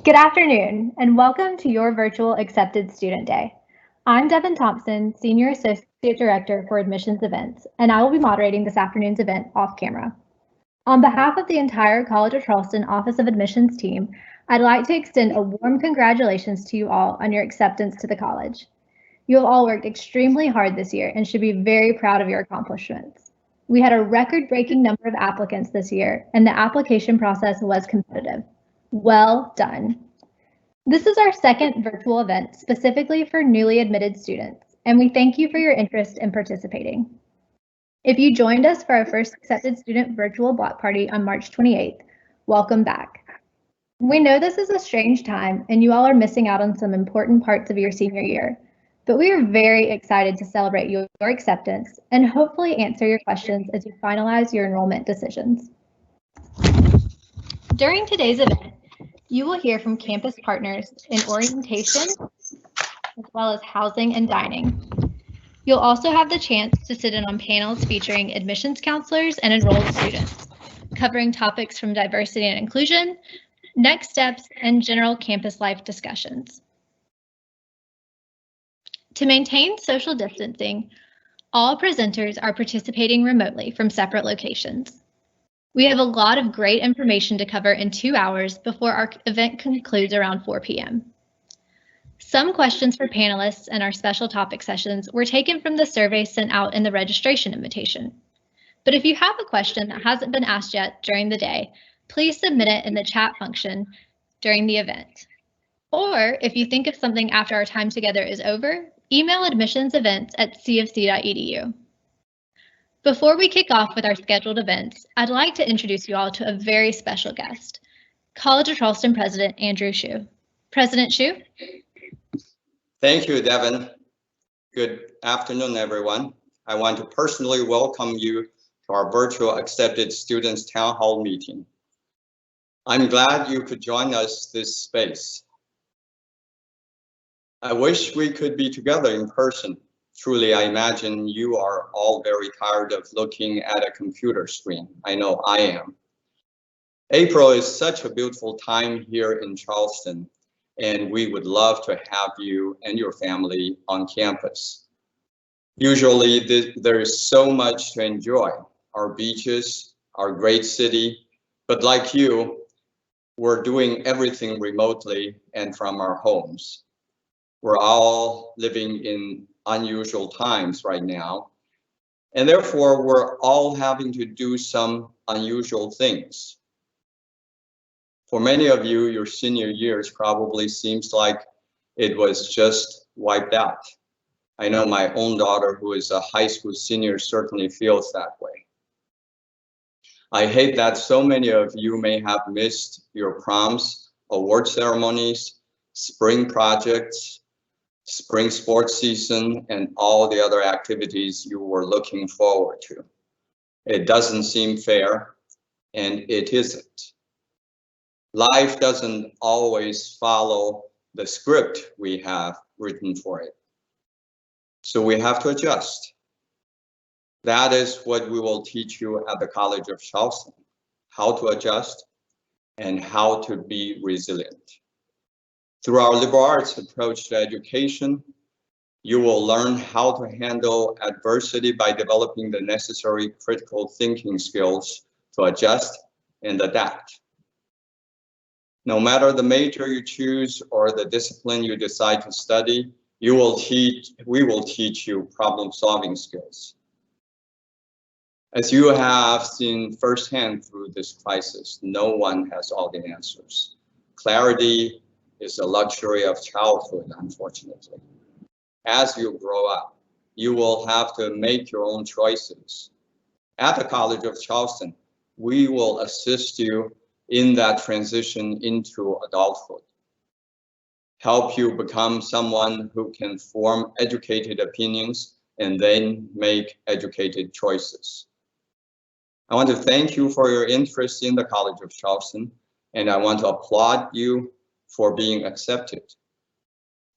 Good afternoon, and welcome to your virtual Accepted Student Day. I'm Devin Thompson, Senior Associate Director for Admissions Events, and I will be moderating this afternoon's event off camera. On behalf of the entire College of Charleston Office of Admissions team, I'd like to extend a warm congratulations to you all on your acceptance to the college. You have all worked extremely hard this year and should be very proud of your accomplishments. We had a record-breaking number of applicants this year, and the application process was competitive. Well done. This is our second virtual event specifically for newly admitted students, and we thank you for your interest in participating. If you joined us for our first accepted student virtual block party on March 28th, welcome back. We know this is a strange time and you all are missing out on some important parts of your senior year, but we are very excited to celebrate your acceptance and hopefully answer your questions as you finalize your enrollment decisions. During today's event, you will hear from campus partners in orientation, as well as housing and dining. You'll also have the chance to sit in on panels featuring admissions counselors and enrolled students, covering topics from diversity and inclusion, next steps, and general campus life discussions. To maintain social distancing, all presenters are participating remotely from separate locations. We have a lot of great information to cover in 2 hours before our event concludes around 4 p.m. Some questions for panelists and our special topic sessions were taken from the survey sent out in the registration invitation. But if you have a question that hasn't been asked yet during the day, please submit it in the chat function during the event. Or if you think of something after our time together is over, email admissionsevents@cfc.edu. Before we kick off with our scheduled events, I'd like to introduce you all to a very special guest, College of Charleston President Andrew Hsu. President Hsu? Thank you, Devin. Good afternoon, everyone. I want to personally welcome you to our virtual accepted students town hall meeting. I'm glad you could join us this space. I wish we could be together in person. Truly, I imagine you are all very tired of looking at a computer screen. I know I am. April is such a beautiful time here in Charleston, and we would love to have you and your family on campus. Usually, there is so much to enjoy. Our beaches, our great city, but like you, we're doing everything remotely and from our homes. We're all living in unusual times right now, and therefore we're all having to do some unusual things. For many of you, your senior years probably seems like it was just wiped out. I know my own daughter, who is a high school senior, certainly feels that way. I hate that so many of you may have missed your proms, award ceremonies, spring projects, spring sports season, and all the other activities you were looking forward to. It doesn't seem fair, and it isn't. Life doesn't always follow the script we have written for it. So we have to adjust. That is what we will teach you at the College of Charleston, how to adjust and how to be resilient. Through our liberal arts approach to education, you will learn how to handle adversity by developing the necessary critical thinking skills to adjust and adapt. No matter the major you choose or the discipline you decide to study, we will teach you problem-solving skills. As you have seen firsthand through this crisis, no one has all the answers. Clarity is a luxury of childhood, unfortunately. As you grow up, you will have to make your own choices. At the College of Charleston, we will assist you in that transition into adulthood, help you become someone who can form educated opinions and then make educated choices. I want to thank you for your interest in the College of Charleston, and I want to applaud you for being accepted.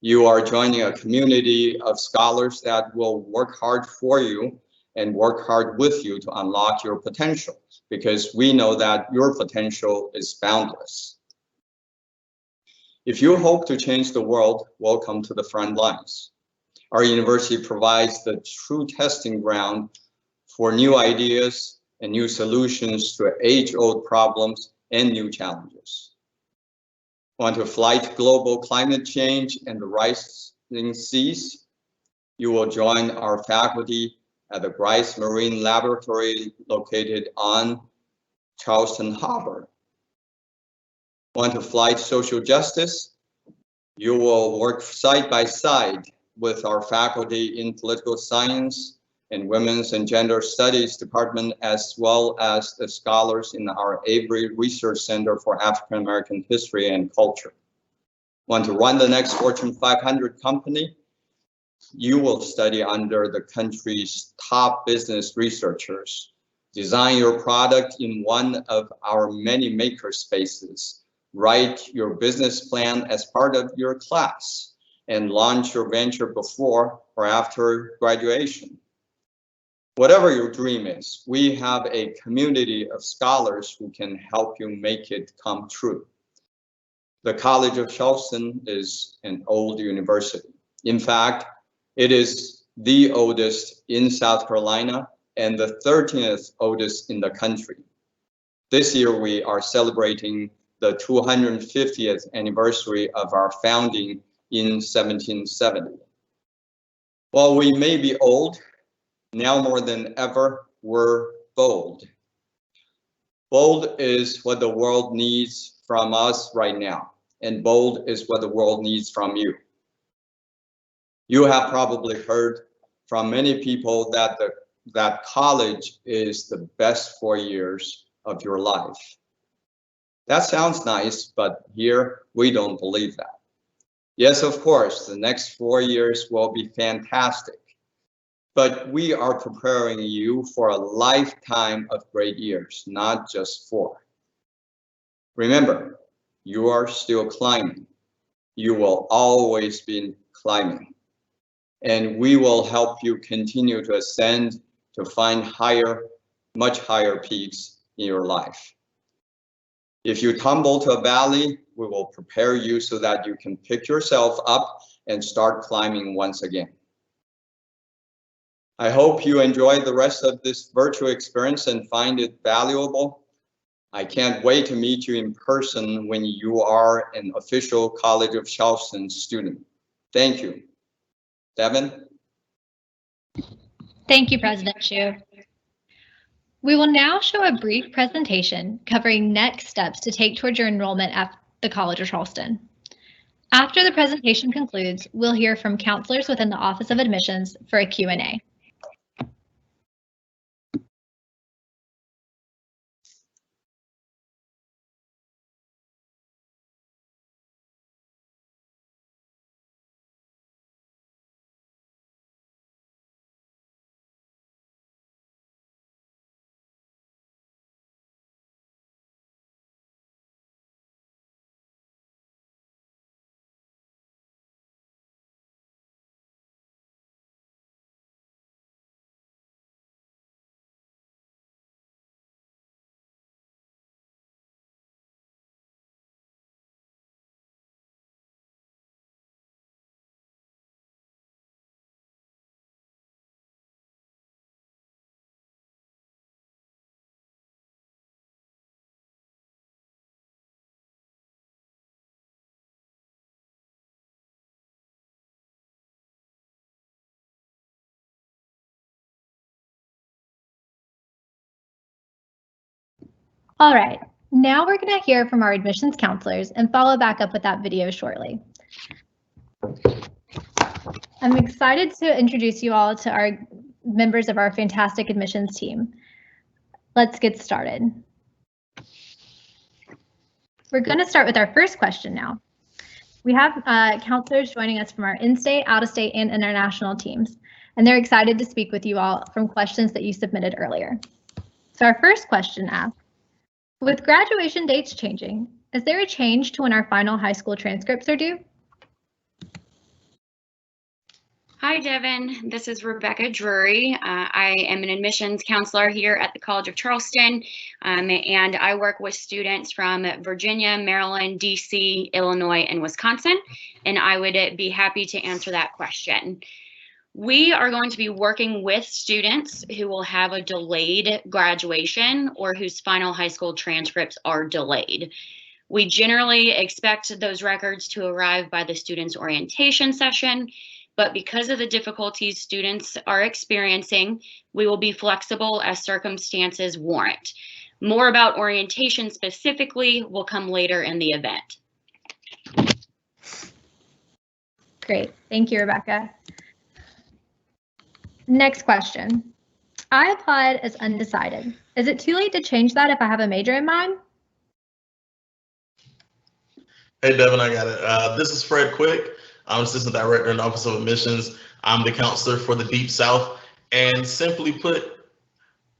You are joining a community of scholars that will work hard for you and work hard with you to unlock your potential, because we know that your potential is boundless. If you hope to change the world, welcome to the front lines. Our university provides the true testing ground for new ideas and new solutions to age-old problems and new challenges. Want to fight global climate change and the rising seas? You will join our faculty at the Bryce Marine Laboratory located on Charleston Harbor. Want to fight social justice? You will work side by side with our faculty in political science and women's and gender studies department, as well as the scholars in our Avery Research Center for African American History and Culture. Want to run the next Fortune 500 company? You will study under the country's top business researchers, design your product in one of our many maker spaces, write your business plan as part of your class, and launch your venture before or after graduation. Whatever your dream is, we have a community of scholars who can help you make it come true. The College of Charleston is an old university. In fact, it is the oldest in South Carolina and the 13th oldest in the country. This year, we are celebrating the 250th anniversary of our founding in 1770. While we may be old, now more than ever, we're bold. Bold is what the world needs from us right now, and bold is what the world needs from you. You have probably heard from many people that college is the best 4 years of your life. That sounds nice, but here we don't believe that. Yes, of course, the next 4 years will be fantastic, but we are preparing you for a lifetime of great years, not just 4. Remember, you are still climbing. You will always be climbing. And we will help you continue to ascend to find higher, much higher peaks in your life. If you tumble to a valley, we will prepare you so that you can pick yourself up and start climbing once again. I hope you enjoy the rest of this virtual experience and find it valuable. I can't wait to meet you in person when you are an official College of Charleston student. Thank you. Devin? Thank you, President Chu. We will now show a brief presentation covering next steps to take towards your enrollment at the College of Charleston. After the presentation concludes, we'll hear from counselors within the Office of Admissions for a Q&A. All right, now we're going to hear from our admissions counselors and follow back up with that video shortly. I'm excited to introduce you all to our members of our fantastic admissions team. Let's get started. We're going to start with our first question now. We have counselors joining us from our in-state, out-of-state, and international teams, and they're excited to speak with you all from questions that you submitted earlier. So our first question asks, with graduation dates changing, is there a change to when our final high school transcripts are due? Hi, Devin. This is Rebecca Drury. I am an admissions counselor here at the College of Charleston, and I work with students from Virginia, Maryland, DC, Illinois, and Wisconsin, and I would be happy to answer that question. We are going to be working with students who will have a delayed graduation or whose final high school transcripts are delayed. We generally expect those records to arrive by the student's orientation session, but because of the difficulties students are experiencing, we will be flexible as circumstances warrant. More about orientation specifically will come later in the event. Great, thank you, Rebecca. Next question. I applied as undecided. Is it too late to change that if I have a major in mind? Hey, Devin, I got it. This is Fred Quick. I'm Assistant Director in the Office of Admissions. I'm the counselor for the Deep South. And simply put,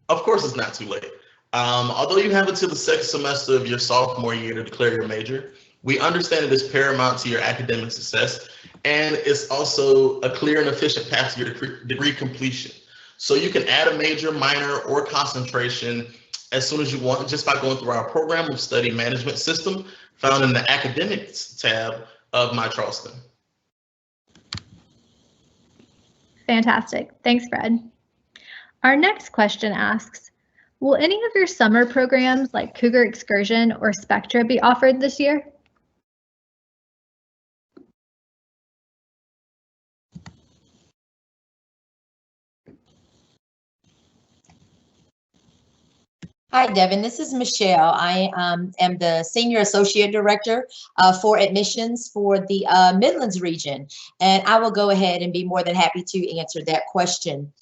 of course it's not too late. Although you have until the second semester of your sophomore year to declare your major, we understand it is paramount to your academic success, and it's also a clear and efficient path to your degree completion. So you can add a major, minor, or concentration as soon as you want, just by going through our program of study management system found in the academics tab of My Charleston. Fantastic. Thanks, Fred. Our next question asks, will any of your summer programs like Cougar Excursion or Spectra be offered this year? Hi, Devin. This is Michelle. I am the Senior Associate Director for Admissions for the Midlands region, and I will go ahead and be more than happy to answer that question.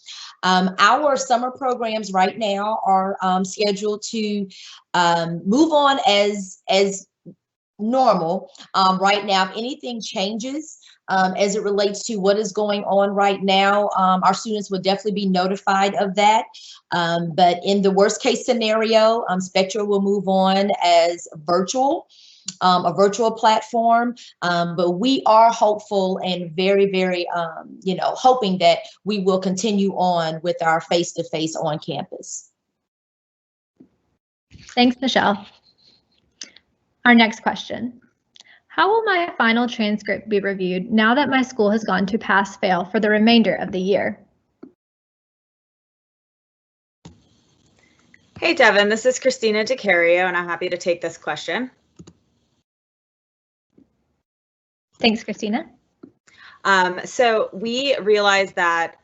Our summer programs right now are scheduled to move on as normal. Right now, if anything changes as it relates to what is going on right now, our students will definitely be notified of that. But in the worst case scenario, Spectra will move on as virtual, a virtual platform. But we are hopeful and very, very, hoping that we will continue on with our face-to-face on campus. Thanks, Michelle. Our next question. How will my final transcript be reviewed now that my school has gone to pass-fail for the remainder of the year? Hey, Devin, this is Christina DeCario, and I'm happy to take this question. Thanks, Christina. So we realize that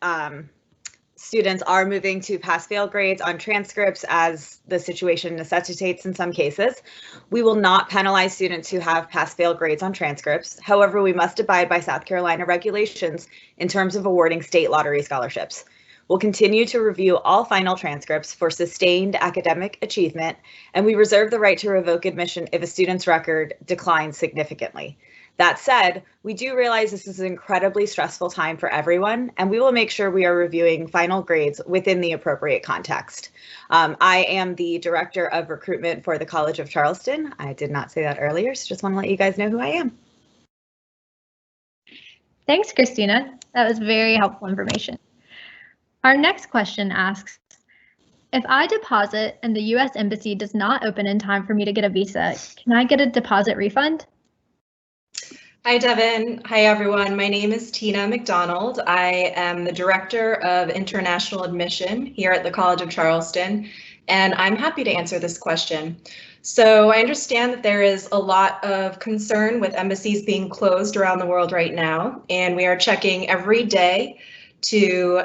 students are moving to pass-fail grades on transcripts as the situation necessitates in some cases. We will not penalize students who have pass-fail grades on transcripts. However, we must abide by South Carolina regulations in terms of awarding state lottery scholarships. We'll continue to review all final transcripts for sustained academic achievement, and we reserve the right to revoke admission if a student's record declines significantly. That said, we do realize this is an incredibly stressful time for everyone, and we will make sure we are reviewing final grades within the appropriate context. I am the Director of Recruitment for the College of Charleston. I did not say that earlier, so just want to let you guys know who I am. Thanks, Christina. That was very helpful information. Our next question asks, if I deposit and the U.S. Embassy does not open in time for me to get a visa, can I get a deposit refund? Hi, Devin. Hi, everyone. My name is Tina McDonald. I am the Director of International Admission here at the College of Charleston, and I'm happy to answer this question. So I understand that there is a lot of concern with embassies being closed around the world right now, and we are checking every day to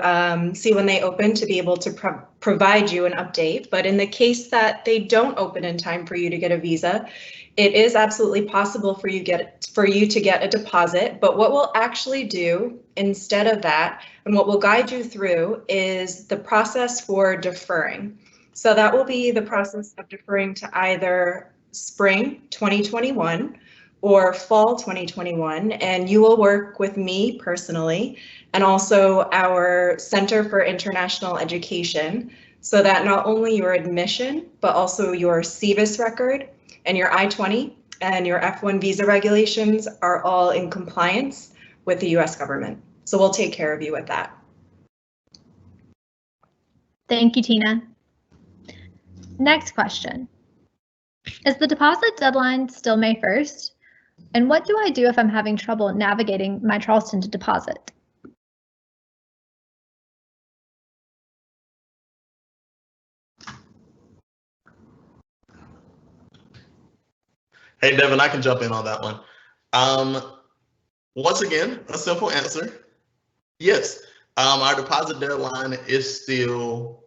see when they open to be able to provide you an update. But in the case that they don't open in time for you to get a visa, it is absolutely possible for you to get a deposit. But what we'll actually do instead of that, and what we'll guide you through, is the process for deferring. So that will be the process of deferring to either spring 2021 or fall 2021, and you will work with me personally and also our Center for International Education, so that not only your admission, but also your CVIS record and your I-20 and your F-1 visa regulations are all in compliance with the US government. So we'll take care of you with that. Thank you, Tina. Next question. Is the deposit deadline still May 1st? And what do I do if I'm having trouble navigating my Charleston to deposit? Hey, Devin, I can jump in on that one. Once again, a simple answer. Yes, our deposit deadline is still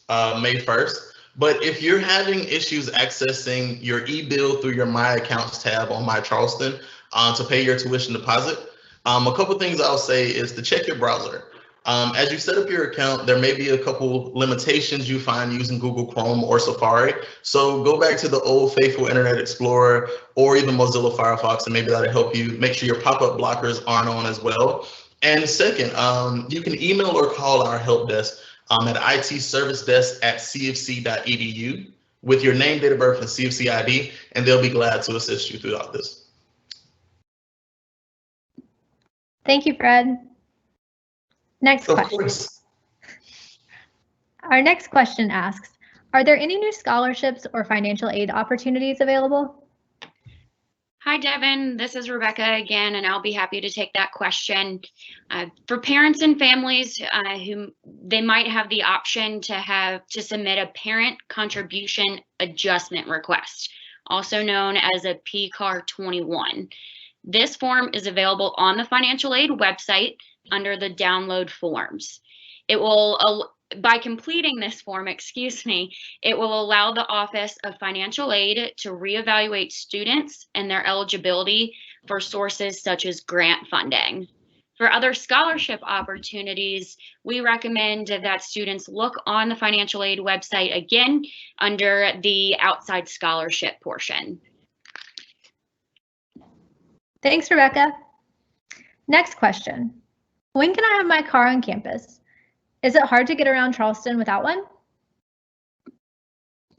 May 1st. But if you're having issues accessing your e-bill through your My Accounts tab on My Charleston to pay your tuition deposit, a couple things I'll say is to check your browser. As you set up your account, there may be a couple limitations you find using Google Chrome or Safari. So go back to the old faithful Internet Explorer or even Mozilla Firefox, and maybe that'll help you make sure your pop-up blockers aren't on as well. And second, you can email or call our help desk at itservicedesk@cfc.edu with your name, date of birth, and CFC ID, and they'll be glad to assist you throughout this. Thank you, Fred. Next question. Of course. Our next question asks, are there any new scholarships or financial aid opportunities available? Hi, Devin. This is Rebecca again, and I'll be happy to take that question. For parents and families who they might have the option to submit a parent contribution adjustment request, also known as a PCAR 21. This form is available on the financial aid website under the download forms. It will, by completing this form, it will allow the Office of Financial Aid to reevaluate students and their eligibility for sources such as grant funding. For other scholarship opportunities, we recommend that students look on the financial aid website again under the outside scholarship portion. Thanks, Rebecca. Next question. When can I have my car on campus? Is it hard to get around Charleston without one?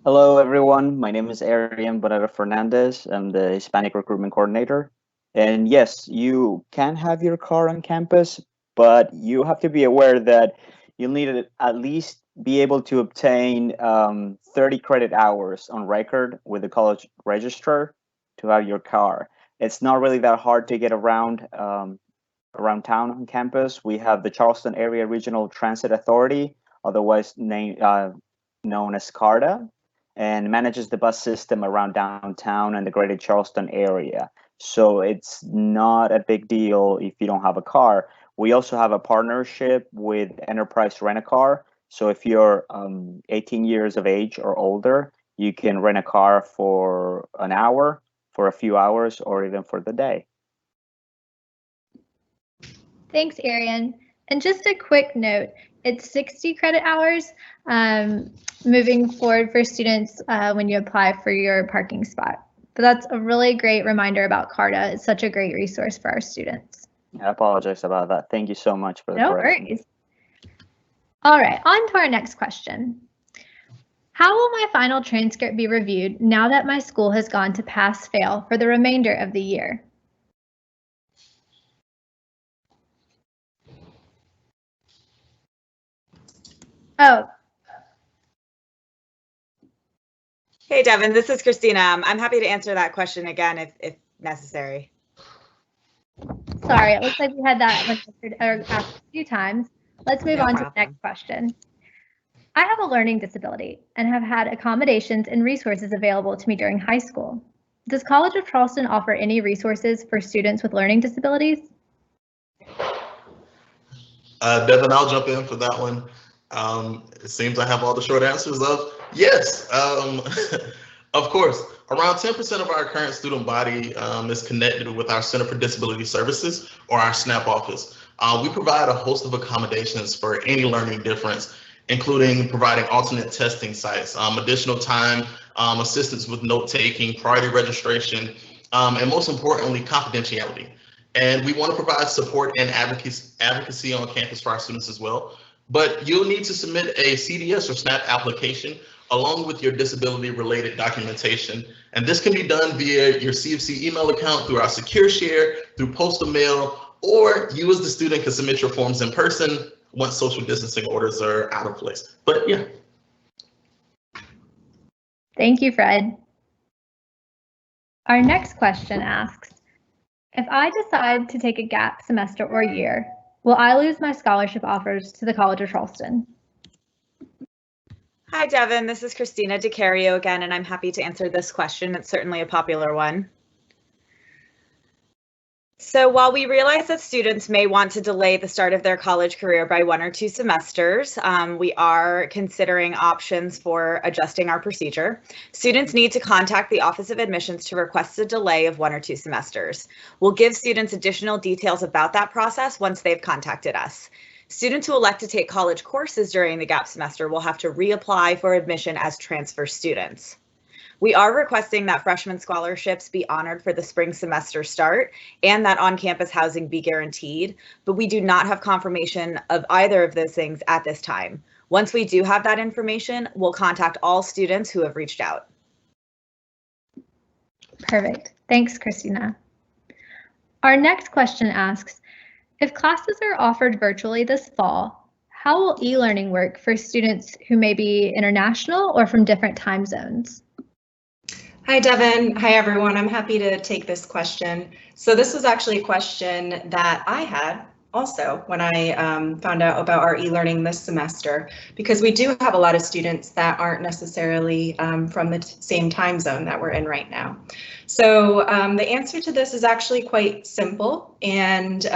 Hello, everyone. My name is Arian Boneta Fernandez. I'm the Hispanic Recruitment Coordinator. And yes, you can have your car on campus, but you have to be aware that you'll need to at least be able to obtain 30 credit hours on record with the college registrar to have your car. It's not really that hard to get around town on campus. We have the Charleston Area Regional Transit Authority, otherwise known as CARTA, and manages the bus system around downtown and the greater Charleston area. So it's not a big deal if you don't have a car. We also have a partnership with Enterprise Rent-A-Car. So if you're 18 years of age or older, you can rent a car for an hour, for a few hours, or even for the day. Thanks, Arian. And just a quick note, it's 60 credit hours moving forward for students when you apply for your parking spot. But that's a really great reminder about CARTA. It's such a great resource for our students. I apologize about that. Thank you so much for the correction. No worries. All right, on to our next question. How will my final transcript be reviewed now that my school has gone to pass-fail for the remainder of the year? Oh. Hey, Devin, this is Christina. I'm happy to answer that question again if necessary. Sorry, it looks like we had that asked a few times. Let's move on to the next question. I have a learning disability and have had accommodations and resources available to me during high school. Does College of Charleston offer any resources for students with learning disabilities? Devin, I'll jump in for that one. It seems I have all the short answers of yes. Of course, around 10% of our current student body is connected with our Center for Disability Services, or our SNAP office. We provide a host of accommodations for any learning difference, including providing alternate testing sites, additional time, assistance with note-taking, priority registration, and most importantly, confidentiality. And we want to provide support and advocacy on campus for our students as well. But you'll need to submit a CDS or SNAP application along with your disability-related documentation. And this can be done via your CFC email account, through our secure share, through postal mail, or you as the student can submit your forms in person once social distancing orders are out of place. But yeah. Thank you, Fred. Our next question asks, if I decide to take a gap semester or year, will I lose my scholarship offers to the College of Charleston? Hi, Devin. This is Christina DeCario again, and I'm happy to answer this question. It's certainly a popular one. So while we realize that students may want to delay the start of their college career by 1 or 2 semesters, we are considering options for adjusting our procedure. Students need to contact the Office of Admissions to request a delay of 1 or 2 semesters. We'll give students additional details about that process once they've contacted us. Students who elect to take college courses during the gap semester will have to reapply for admission as transfer students. We are requesting that freshman scholarships be honored for the spring semester start and that on-campus housing be guaranteed, but we do not have confirmation of either of those things at this time. Once we do have that information, we'll contact all students who have reached out. Perfect. Thanks, Christina. Our next question asks, if classes are offered virtually this fall, how will e-learning work for students who may be international or from different time zones? Hi, Devin. Hi, everyone. I'm happy to take this question. So this was actually a question that I had also when I found out about our e-learning this semester, because we do have a lot of students that aren't necessarily from the same time zone that we're in right now. So the answer to this is actually quite simple, and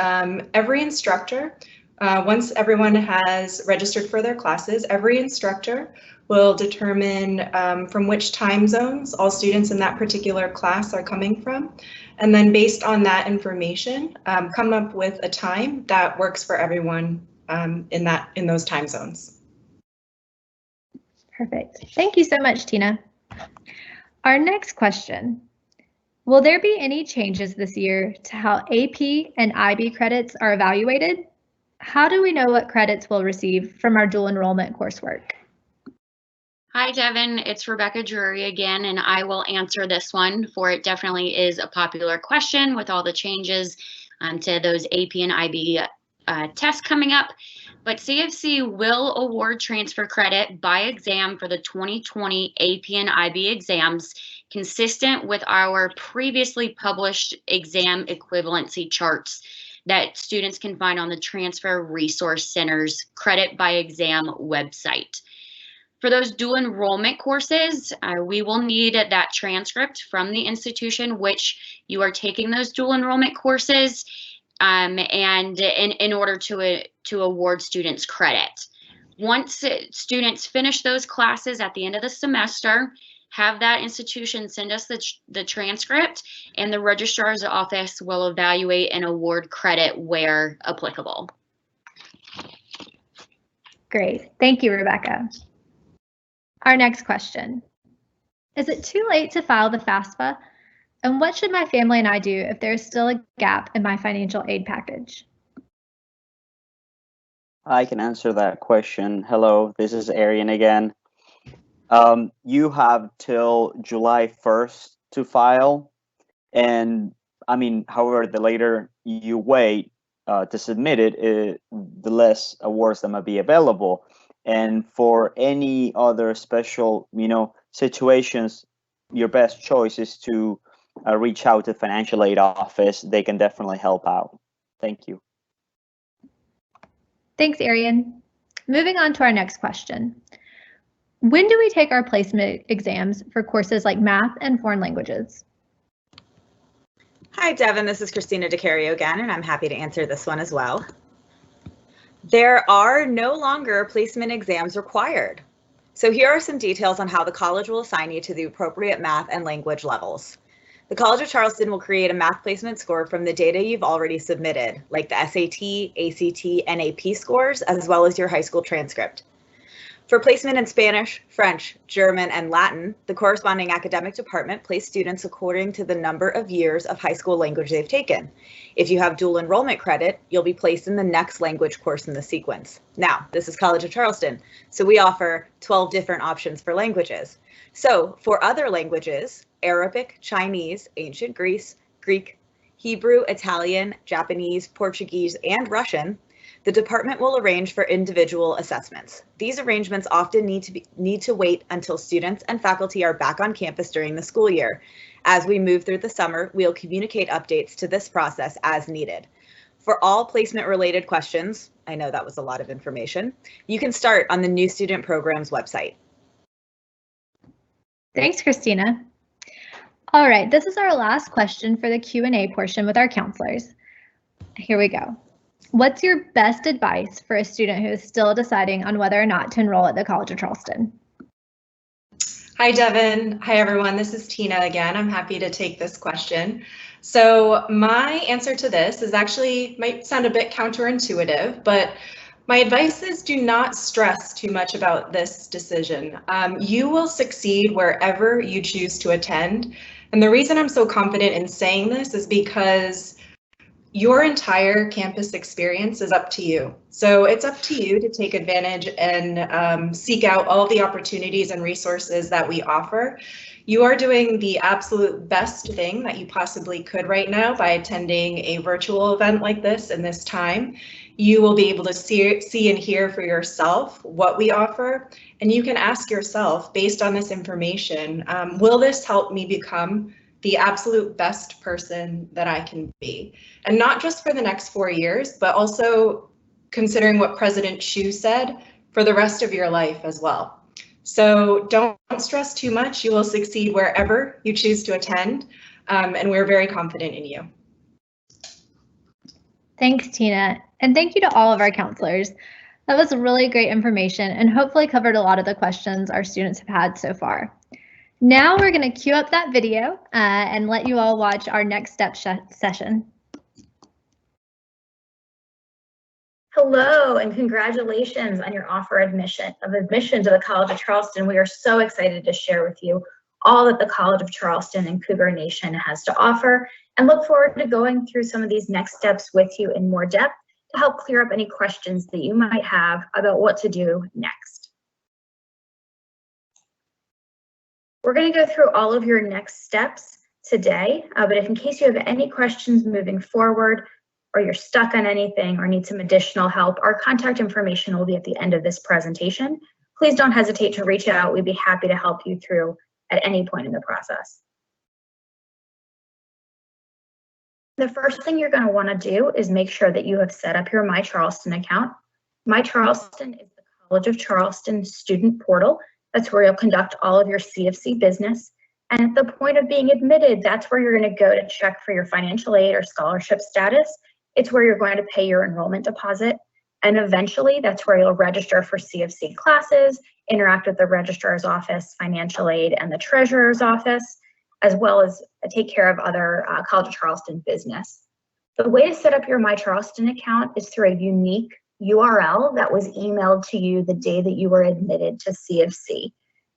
every instructor, once everyone has registered for their classes, every instructor will determine from which time zones all students in that particular class are coming from. And then based on that information, come up with a time that works for everyone in those time zones. Perfect. Thank you so much, Tina. Our next question. Will there be any changes this year to how AP and IB credits are evaluated? How do we know what credits we'll receive from our dual enrollment coursework? Hi, Devin. It's Rebecca Drury again, and I will answer this one, for it definitely is a popular question with all the changes to those AP and IB tests coming up. But CFC will award transfer credit by exam for the 2020 AP and IB exams, consistent with our previously published exam equivalency charts that students can find on the Transfer Resource Center's Credit by Exam website. For those dual enrollment courses, we will need that transcript from the institution which you are taking those dual enrollment courses, and in order to award students credit. Once students finish those classes at the end of the semester, have that institution send us the transcript, and the registrar's office will evaluate and award credit where applicable. Great. Thank you, Rebecca. Our next question. Is it too late to file the FAFSA? And what should my family and I do if there is still a gap in my financial aid package? I can answer that question. Hello, this is Arian again. You have till July 1st to file. And I mean, however, the later you wait to submit it, the less awards that might be available. And for any other special, situations, your best choice is to reach out to the financial aid office. They can definitely help out. Thank you. Thanks, Arian. Moving on to our next question. When do we take our placement exams for courses like math and foreign languages? Hi, Devin. This is Christina DeCario again, and I'm happy to answer this one as well. There are no longer placement exams required. So here are some details on how the college will assign you to the appropriate math and language levels. The College of Charleston will create a math placement score from the data you've already submitted, like the SAT, ACT, and AP scores, as well as your high school transcript. For placement in Spanish, French, German, and Latin, the corresponding academic department placed students according to the number of years of high school language they've taken. If you have dual enrollment credit, you'll be placed in the next language course in the sequence. Now, this is College of Charleston, so we offer 12 different options for languages. So for other languages, Arabic, Chinese, Ancient Greece, Greek, Hebrew, Italian, Japanese, Portuguese, and Russian, the department will arrange for individual assessments. These arrangements often need to wait until students and faculty are back on campus during the school year. As we move through the summer, we'll communicate updates to this process as needed. For all placement-related questions, I know that was a lot of information, you can start on the New Student Programs website. Thanks, Christina. All right, this is our last question for the Q&A portion with our counselors. Here we go. What's your best advice for a student who is still deciding on whether or not to enroll at the College of Charleston? Hi, Devin. Hi, everyone. This is Tina again. I'm happy to take this question. So my answer to this is actually might sound a bit counterintuitive, but my advice is do not stress too much about this decision. You will succeed wherever you choose to attend. And the reason I'm so confident in saying this is because your entire campus experience is up to you. So it's up to you to take advantage and seek out all the opportunities and resources that we offer. You are doing the absolute best thing that you possibly could right now by attending a virtual event like this in this time. You will be able to see and hear for yourself what we offer, and you can ask yourself, based on this information, will this help me become the absolute best person that I can be? And not just for the next 4 years, but also considering what President Xu said, for the rest of your life as well. So don't stress too much. You will succeed wherever you choose to attend, and we're very confident in you. Thanks, Tina, and thank you to all of our counselors. That was really great information and hopefully covered a lot of the questions our students have had so far. Now we're going to cue up that video and let you all watch our next step session. Hello and congratulations on your offer of admission to the College of Charleston. We are so excited to share with you all that the College of Charleston and Cougar Nation has to offer, and look forward to going through some of these next steps with you in more depth to help clear up any questions that you might have about what to do next. We're going to go through all of your next steps today, but if in case you have any questions moving forward, or you're stuck on anything or need some additional help, our contact information will be at the end of this presentation. Please don't hesitate to reach out. We'd be happy to help you through at any point in the process. The first thing you're going to want to do is make sure that you have set up your My Charleston account. My Charleston is the College of Charleston student portal. That's where you'll conduct all of your CFC business. And at the point of being admitted, that's where you're going to go to check for your financial aid or scholarship status. It's where you're going to pay your enrollment deposit. And eventually, that's where you'll register for CFC classes, interact with the registrar's office, financial aid, and the treasurer's office, as well as take care of other College of Charleston business. The way to set up your My Charleston account is through a unique URL that was emailed to you the day that you were admitted to CFC.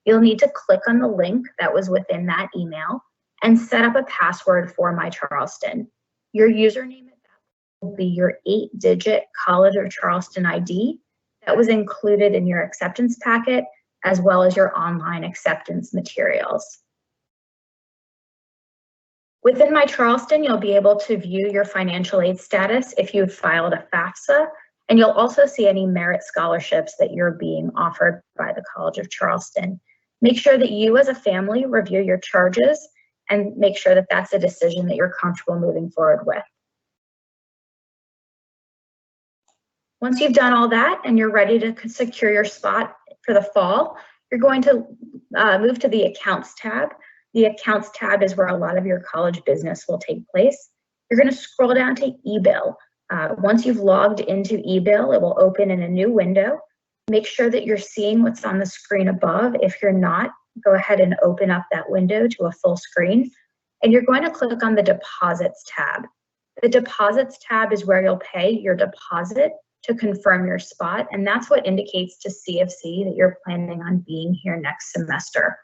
You'll need to click on the link that was within that email and set up a password for My Charleston. Your username will be your 8-digit College of Charleston ID that was included in your acceptance packet, as well as your online acceptance materials. Within My Charleston, you'll be able to view your financial aid status if you've filed a FAFSA, and you'll also see any merit scholarships that you're being offered by the College of Charleston. Make sure that you as a family review your charges and make sure that that's a decision that you're comfortable moving forward with. Once you've done all that and you're ready to secure your spot for the fall, you're going to move to the Accounts tab. The Accounts tab is where a lot of your college business will take place. You're going to scroll down to eBill. Once you've logged into eBill, it will open in a new window. Make sure that you're seeing what's on the screen above. If you're not, go ahead and open up that window to a full screen. And you're going to click on the Deposits tab. The Deposits tab is where you'll pay your deposit to confirm your spot, and that's what indicates to CFC that you're planning on being here next semester.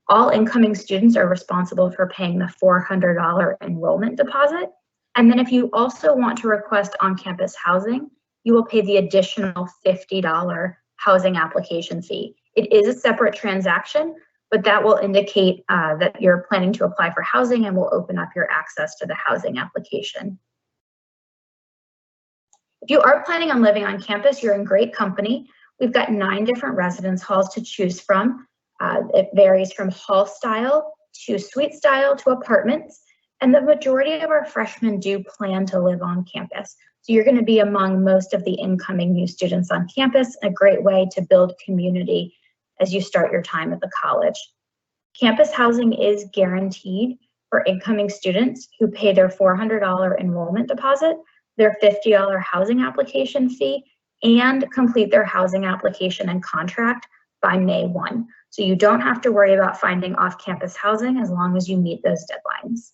All incoming students are responsible for paying the $400 enrollment deposit, and then if you also want to request on-campus housing, you will pay the additional $50 housing application fee. It is a separate transaction, but that will indicate that you're planning to apply for housing and will open up your access to the housing application. If you are planning on living on campus, you're in great company. We've got 9 different residence halls to choose from. It varies from hall style to suite style to apartments, and the majority of our freshmen do plan to live on campus. So you're going to be among most of the incoming new students on campus, a great way to build community as you start your time at the college. Campus housing is guaranteed for incoming students who pay their $400 enrollment deposit, their $50 housing application fee, and complete their housing application and contract by May 1. So you don't have to worry about finding off-campus housing as long as you meet those deadlines.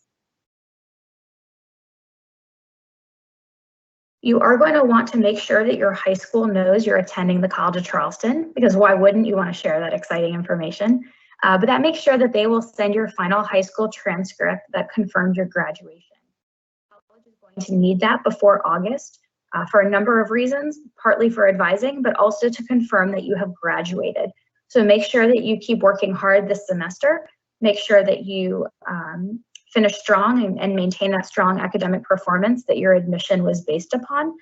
You are going to want to make sure that your high school knows you're attending the College of Charleston, because why wouldn't you want to share that exciting information? But that makes sure that they will send your final high school transcript that confirms your graduation. College is going to need that before August for a number of reasons, partly for advising, but also to confirm that you have graduated. So make sure that you keep working hard this semester. Make sure that you finish strong and maintain that strong academic performance that your admission was based upon.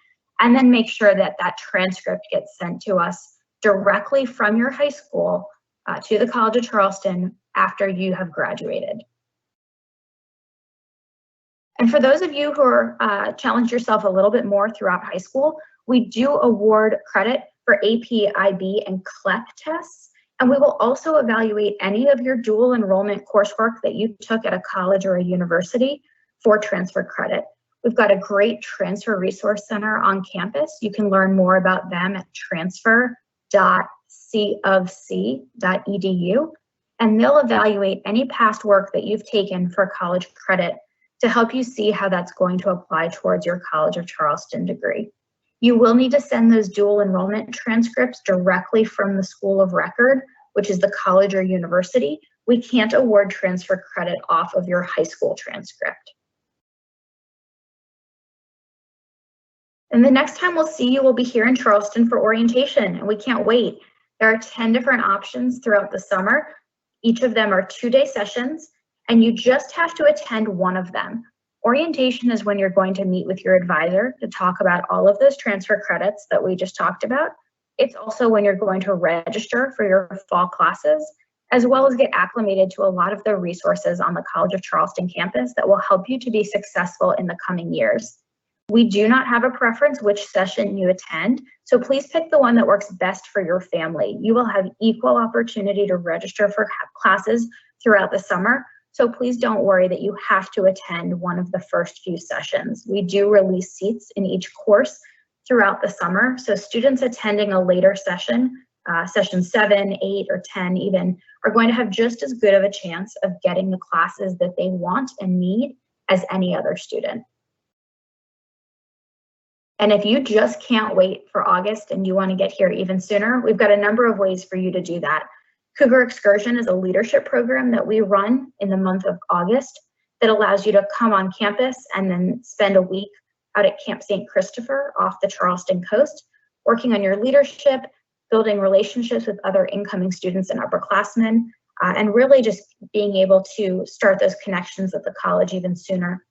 And then make sure that that transcript gets sent to us directly from your high school to the College of Charleston after you have graduated. And for those of you who are challenged yourself a little bit more throughout high school, we do award credit for AP, IB, and CLEP tests. And we will also evaluate any of your dual enrollment coursework that you took at a college or a university for transfer credit. We've got a great transfer resource center on campus. You can learn more about them at transfer.cofc.edu, and they'll evaluate any past work that you've taken for college credit to help you see how that's going to apply towards your College of Charleston degree. You will need to send those dual enrollment transcripts directly from the school of record, which is the college or university. We can't award transfer credit off of your high school transcript. And the next time we'll see you, we'll be here in Charleston for orientation, and we can't wait. There are 10 different options throughout the summer. Each of them are 2-day sessions, and you just have to attend one of them. Orientation is when you're going to meet with your advisor to talk about all of those transfer credits that we just talked about. It's also when you're going to register for your fall classes, as well as get acclimated to a lot of the resources on the College of Charleston campus that will help you to be successful in the coming years. We do not have a preference which session you attend, so please pick the one that works best for your family. You will have equal opportunity to register for classes throughout the summer, so please don't worry that you have to attend one of the first few sessions. We do release seats in each course throughout the summer, so students attending a later session, session 7, 8, or 10 even, are going to have just as good of a chance of getting the classes that they want and need as any other student. And if you just can't wait for August and you want to get here even sooner, we've got a number of ways for you to do that. Cougar Excursion is a leadership program that we run in the month of August that allows you to come on campus and then spend a week out at Camp St. Christopher off the Charleston coast, working on your leadership, building relationships with other incoming students and upperclassmen, and really just being able to start those connections at the college even sooner.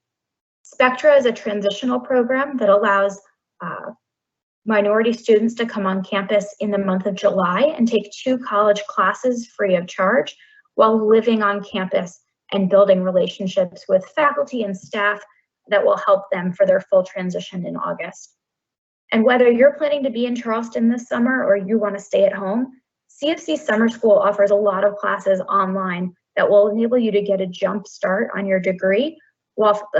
Spectra is a transitional program that allows minority students to come on campus in the month of July and take 2 college classes free of charge while living on campus and building relationships with faculty and staff that will help them for their full transition in August. And whether you're planning to be in Charleston this summer or you want to stay at home, CFC Summer School offers a lot of classes online that will enable you to get a jump start on your degree while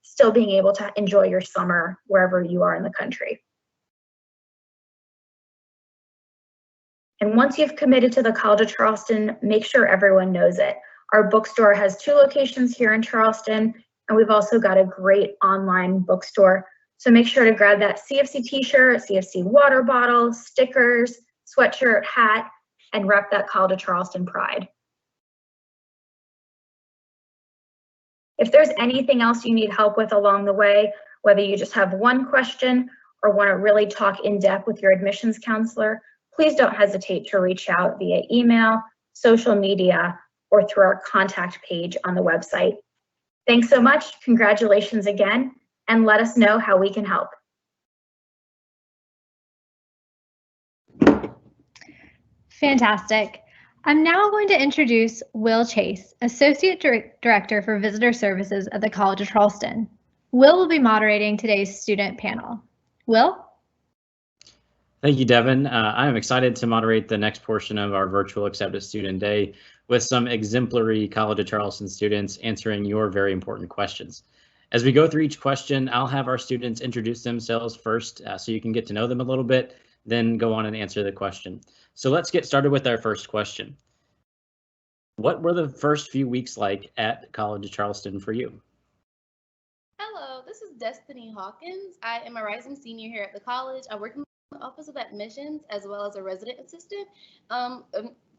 still being able to enjoy your summer wherever you are in the country. And once you've committed to the College of Charleston, make sure everyone knows it. Our bookstore has 2 locations here in Charleston, and we've also got a great online bookstore. So make sure to grab that CFC t-shirt, CFC water bottle, stickers, sweatshirt, hat, and rep that College of Charleston pride. If there's anything else you need help with along the way, whether you just have one question or want to really talk in depth with your admissions counselor, please don't hesitate to reach out via email, social media, or through our contact page on the website. Thanks so much, congratulations again, and let us know how we can help. Fantastic. I'm now going to introduce Will Chase, Associate Director for Visitor Services at the College of Charleston. Will be moderating today's student panel. Will? Thank you, Devin. I am excited to moderate the next portion of our virtual accepted student day with some exemplary College of Charleston students answering your very important questions. As we go through each question, I'll have our students introduce themselves first so you can get to know them a little bit, then go on and answer the question. So let's get started with our first question. What were the first few weeks like at College of Charleston for you? Hello, this is Destiny Hawkins. I am a rising senior here at the college. I work in the Office of Admissions as well as a resident assistant. A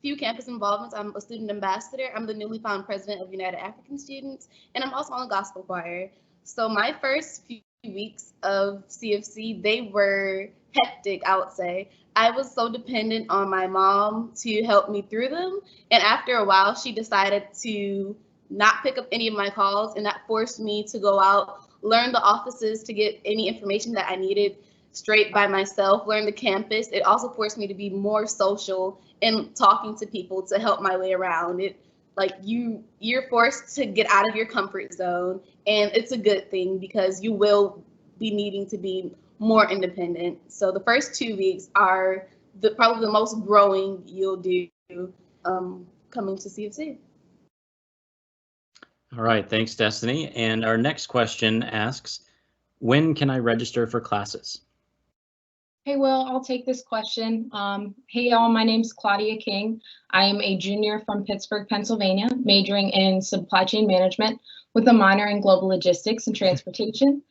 few campus involvements. I'm a student ambassador. I'm the newly found president of United African Students, and I'm also on the gospel choir. So my first few weeks of CFC, they were hectic, I would say. I was so dependent on my mom to help me through them. And after a while, she decided to not pick up any of my calls, and that forced me to go out, learn the offices to get any information that I needed straight by myself, learn the campus. It also forced me to be more social and talking to people to help my way around. You're forced to get out of your comfort zone, and it's a good thing because you will be needing to be more independent. So the first 2 weeks are probably the most growing you'll do coming to CFC. All right, thanks, Destiny. And our next question asks, when can I register for classes? Hey, Will, I'll take this question. Hey, y'all, my name's Claudia King. I am a junior from Pittsburgh, Pennsylvania, majoring in supply chain management with a minor in global logistics and transportation.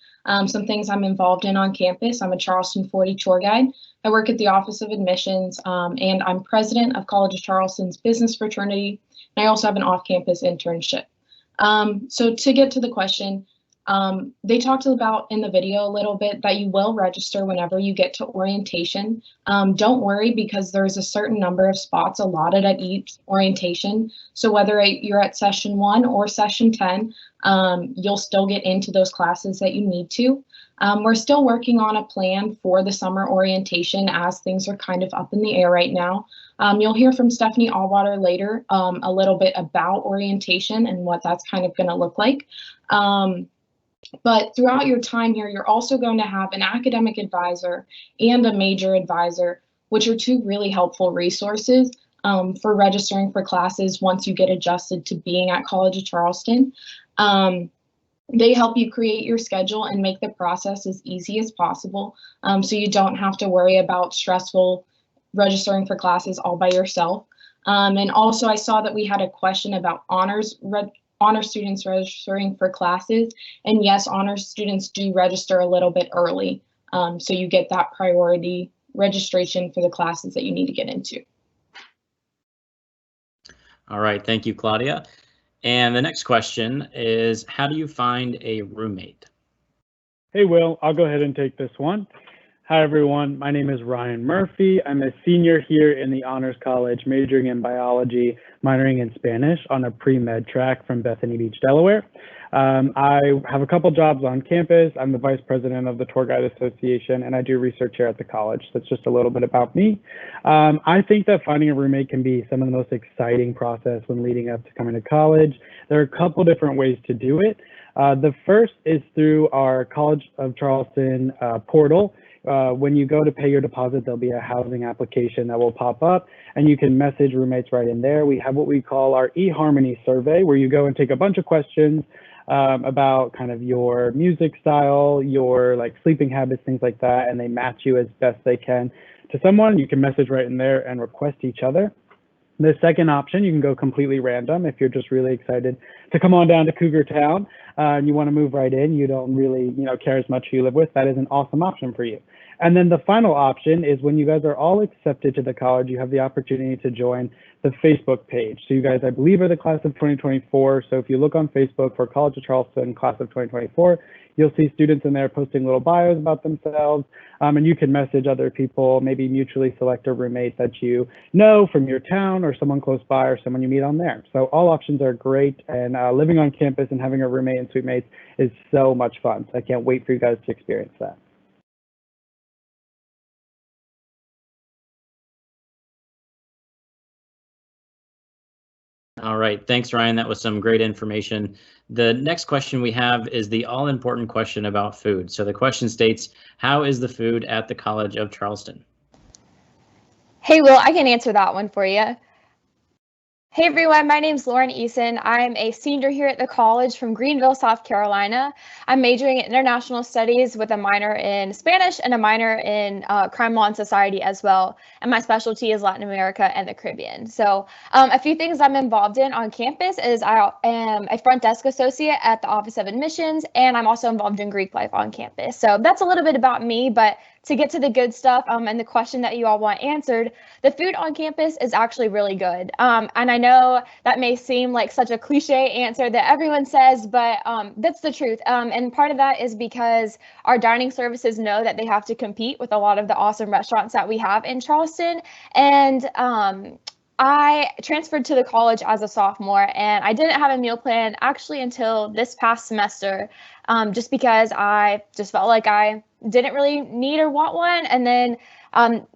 Some things I'm involved in on campus. I'm a Charleston 40 tour guide. I work at the Office of Admissions, and I'm president of College of Charleston's business fraternity. And I also have an off-campus internship. So to get to the question, they talked about in the video a little bit that you will register whenever you get to orientation. Don't worry, because there's a certain number of spots allotted at each orientation. So whether you're at session 1 or session 10, you'll still get into those classes that you need to. We're still working on a plan for the summer orientation as things are kind of up in the air right now. You'll hear from Stephanie Allwater later a little bit about orientation and what that's kind of going to look like. But throughout your time here, you're also going to have an academic advisor and a major advisor, which are two really helpful resources for registering for classes once you get adjusted to being at College of Charleston. They help you create your schedule and make the process as easy as possible, so you don't have to worry about stressful registering for classes all by yourself. And also, I saw that we had a question about honors students registering for classes. And yes, honors students do register a little bit early. So you get that priority registration for the classes that you need to get into. All right, thank you, Claudia. And the next question is, how do you find a roommate? Hey, Will, I'll go ahead and take this one. Hi, everyone. My name is Ryan Murphy. I'm a senior here in the Honors College, majoring in biology, minoring in Spanish on a pre-med track from Bethany Beach, Delaware. I have a couple jobs on campus. I'm the vice president of the Tour Guide Association, and I do research here at the college. That's just a little bit about me. I think that finding a roommate can be some of the most exciting process when leading up to coming to college. There are a couple different ways to do it. The first is through our College of Charleston portal. When you go to pay your deposit, there'll be a housing application that will pop up, and you can message roommates right in there. We have what we call our eHarmony survey, where you go and take a bunch of questions about kind of your music style, your like sleeping habits, things like that, and they match you as best they can to someone. You can message right in there and request each other. The second option, you can go completely random if you're just really excited to come on down to Cougar Town and you want to move right in. You don't really, care as much who you live with. That is an awesome option for you. And then the final option is when you guys are all accepted to the college, you have the opportunity to join the Facebook page. So you guys, I believe, are the class of 2024. So if you look on Facebook for College of Charleston class of 2024, you'll see students in there posting little bios about themselves. And you can message other people, maybe mutually select a roommate that you know from your town or someone close by or someone you meet on there. So all options are great. And living on campus and having a roommate and suite mates is so much fun. So I can't wait for you guys to experience that. All right, thanks, Ryan. That was some great information. The next question we have is the all-important question about food. So the question states, how is the food at the College of Charleston? Hey, Will, I can answer that one for you. Hey everyone, my name's Lauren Eason. I'm a senior here at the college from Greenville, South Carolina. I'm majoring in international studies with a minor in Spanish and a minor in crime law and society as well. And my specialty is Latin America and the Caribbean. So a few things I'm involved in on campus is I am a front desk associate at the Office of Admissions, and I'm also involved in Greek life on campus. So that's a little bit about me, but to get to the good stuff and the question that you all want answered, the food on campus is actually really good. And I know that may seem like such a cliche answer that everyone says, but that's the truth. And part of that is because our dining services know that they have to compete with a lot of the awesome restaurants that we have in Charleston. And I transferred to the college as a sophomore, and I didn't have a meal plan actually until this past semester, just because I just felt like I didn't really need or want one. And then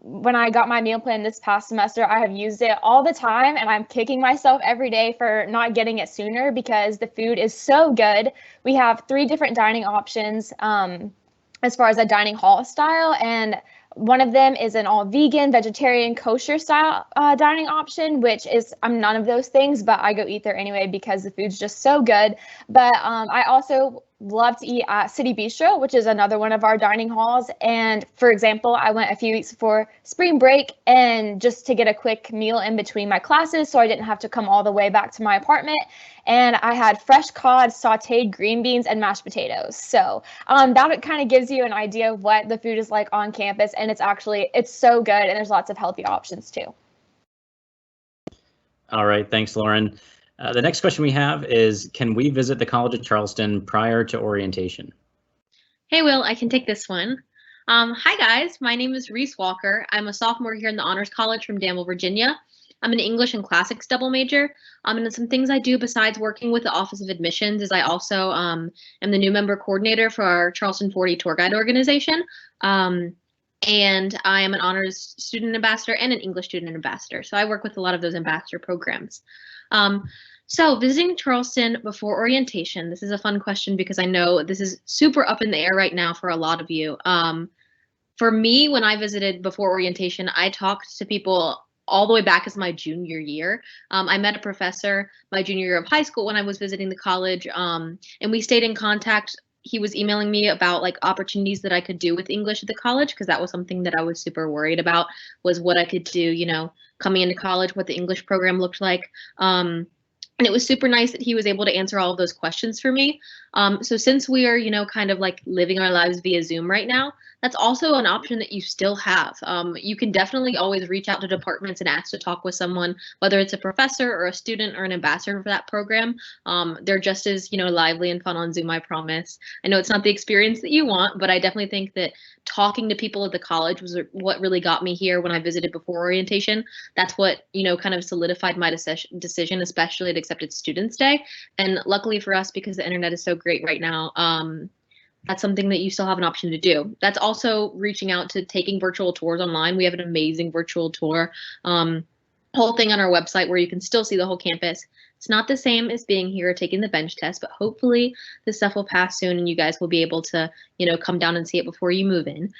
when I got my meal plan this past semester, I have used it all the time, and I'm kicking myself every day for not getting it sooner because the food is so good. We have 3 different dining options as far as a dining hall style, and one of them is an all vegan, vegetarian, kosher style dining option, which is I'm none of those things, but I go eat there anyway because the food's just so good. But I also love to eat at City Bistro, which is another one of our dining halls. And for example, I went a few weeks before spring break and just to get a quick meal in between my classes so I didn't have to come all the way back to my apartment. And I had fresh cod, sauteed green beans, and mashed potatoes. So that kind of gives you an idea of what the food is like on campus. And it's so good, and there's lots of healthy options too. All right, thanks, Lauren. The next question we have is, can we visit the College of Charleston prior to orientation? Hey, Will, I can take this one. Hi, guys. My name is Reese Walker. I'm a sophomore here in the Honors College from Danville, Virginia. I'm an English and Classics double major. And some things I do besides working with the Office of Admissions is I also am the new member coordinator for our Charleston 40 tour guide organization. And I am an honors student ambassador and an English student ambassador. So I work with a lot of those ambassador programs. So visiting Charleston before orientation, this is a fun question because I know this is super up in the air right now for a lot of you. For me, when I visited before orientation, I talked to people all the way back as my junior year. I met a professor my junior year of high school when I was visiting the college, and we stayed in contact. He was emailing me about like opportunities that I could do with English at the college, because that was something that I was super worried about, was what I could do, you know, coming into college, what the English program looked like. And it was super nice that he was able to answer all of those questions for me. So since we are, you know, kind of like living our lives via Zoom right now, that's also an option that you still have. You can definitely always reach out to departments and ask to talk with someone, whether it's a professor or a student or an ambassador for that program. They're just as, you know, lively and fun on Zoom, I promise. I know it's not the experience that you want, but I definitely think that talking to people at the college was what really got me here when I visited before orientation. That's what, you know, kind of solidified my decision, especially at Accepted Students Day. And luckily for us, because the internet is so great right now, that's something that you still have an option to do. That's also reaching out to taking virtual tours online. We have an amazing virtual tour whole thing on our website where you can still see the whole campus. It's not the same as being here taking the bench test, but hopefully this stuff will pass soon and you guys will be able to, you know, come down and see it before you move in.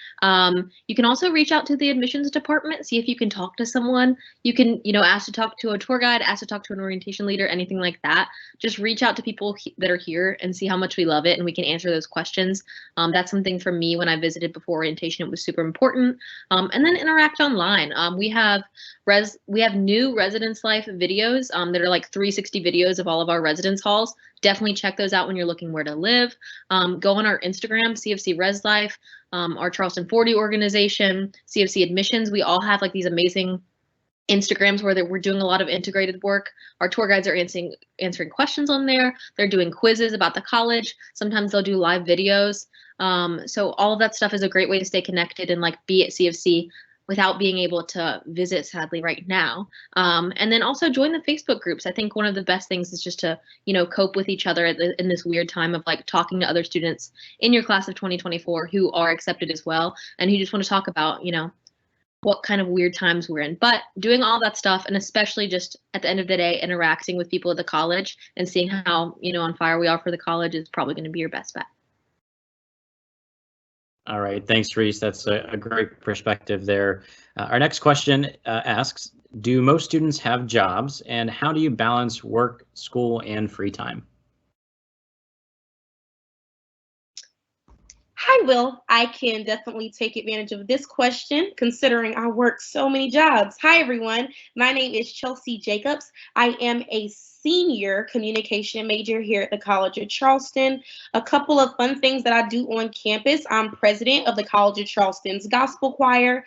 You can also reach out to the admissions department, see if you can talk to someone. You can, you know, ask to talk to a tour guide, ask to talk to an orientation leader, anything like that. Just reach out to people that are here and see how much we love it, and we can answer those questions. That's something for me when I visited before orientation, it was super important. And then interact online. We have new residence life videos that are like 360 360 videos of all of our residence halls. Definitely check those out when you're looking where to live. Go on our Instagram, CFC Res Life, our Charleston 40 organization, CFC Admissions. We all have like these amazing Instagrams where we're doing a lot of integrated work. Our tour guides are answering questions on there. They're doing quizzes about the college. Sometimes they'll do live videos. So all of that stuff is a great way to stay connected and like be at CFC without being able to visit, sadly, right now. And then also join the Facebook groups. I think one of the best things is just to, cope with each other in this weird time of like talking to other students in your class of 2024 who are accepted as well and who just want to talk about, what kind of weird times we're in. But doing all that stuff, and especially just at the end of the day, interacting with people at the college and seeing how, on fire we are for the college is probably going to be your best bet. All right, thanks, Reese. That's a great perspective there. Our next question asks, do most students have jobs, and how do you balance work, school, and free time? Hi, Will. I can definitely take advantage of this question, considering I work so many jobs. Hi, everyone. My name is Chelsea Jacobs. I am a senior communication major here at the College of Charleston. A couple of fun things that I do on campus. I'm president of the College of Charleston's Gospel Choir.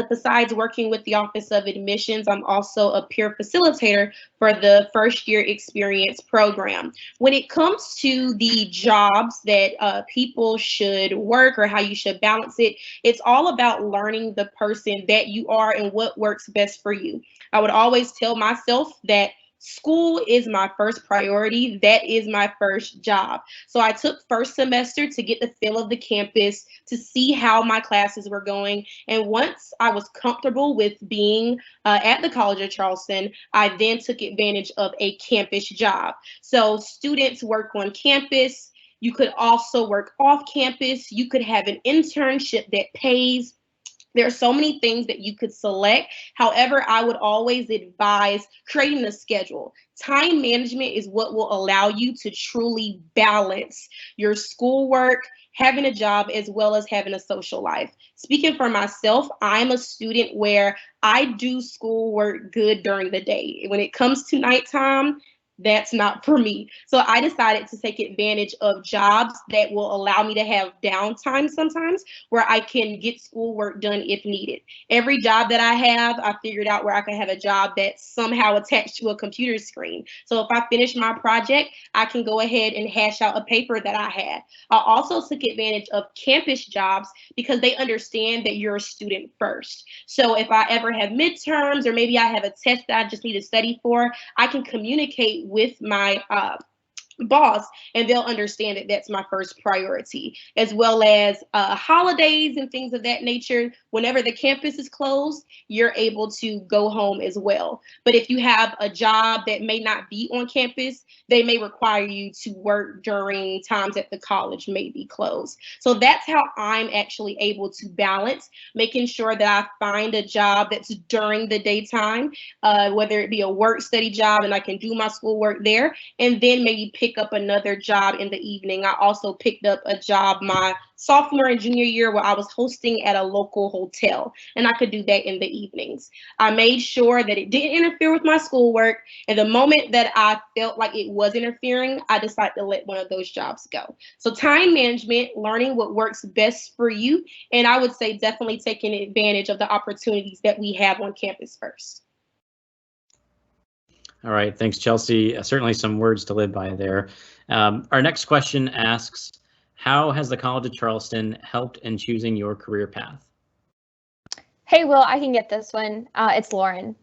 Besides working with the Office of Admissions, I'm also a peer facilitator for the first year experience program. When it comes to the jobs that people should work or how you should balance it, it's all about learning the person that you are and what works best for you. I would always tell myself that school is my first priority. That is my first job. So I took first semester to get the feel of the campus, to see how my classes were going. And once I was comfortable with being at the College of Charleston, I then took advantage of a campus job. So students work on campus. You could also work off campus. You could have an internship that pays. There are so many things that you could select. However, I would always advise creating a schedule. Time management is what will allow you to truly balance your schoolwork, having a job, as well as having a social life. Speaking for myself, I'm a student where I do schoolwork good during the day. When it comes to nighttime, that's not for me. So I decided to take advantage of jobs that will allow me to have downtime sometimes where I can get schoolwork done if needed. Every job that I have, I figured out where I can have a job that's somehow attached to a computer screen. So if I finish my project, I can go ahead and hash out a paper that I had. I also took advantage of campus jobs because they understand that you're a student first. So if I ever have midterms or maybe I have a test that I just need to study for, I can communicate with my boss and they'll understand that that's my first priority, as well as holidays and things of that nature. Whenever the campus is closed, you're able to go home as well. But if you have a job that may not be on campus, they may require you to work during times that the college may be closed. So that's how I'm actually able to balance, making sure that I find a job that's during the daytime, whether it be a work study job and I can do my schoolwork there, and then maybe pick up another job in the evening. I also picked up a job my sophomore and junior year where I was hosting at a local hotel, and I could do that in the evenings. I made sure that it didn't interfere with my schoolwork, and the moment that I felt like it was interfering, I decided to let one of those jobs go. So time management, learning what works best for you, and I would say definitely taking advantage of the opportunities that we have on campus first. All right, thanks, Chelsea. Certainly some words to live by there. Our next question asks, how has the College of Charleston helped in choosing your career path? Hey, Will, I can get this one. It's Lauren.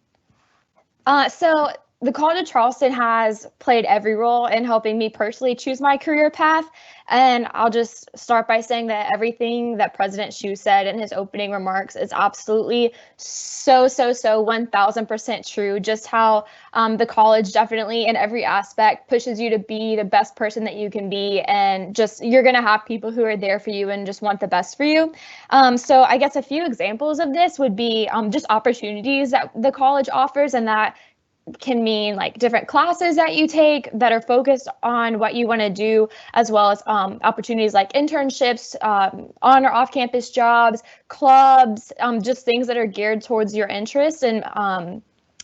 So the College of Charleston has played every role in helping me personally choose my career path. And I'll just start by saying that everything that President Hsu said in his opening remarks is absolutely so 1000% true. Just how the college definitely in every aspect pushes you to be the best person that you can be. And just you're going to have people who are there for you and just want the best for you. So I guess a few examples of this would be just opportunities that the college offers, and that can mean like different classes that you take that are focused on what you want to do, as well as opportunities like internships, on or off campus jobs, clubs, just things that are geared towards your interests and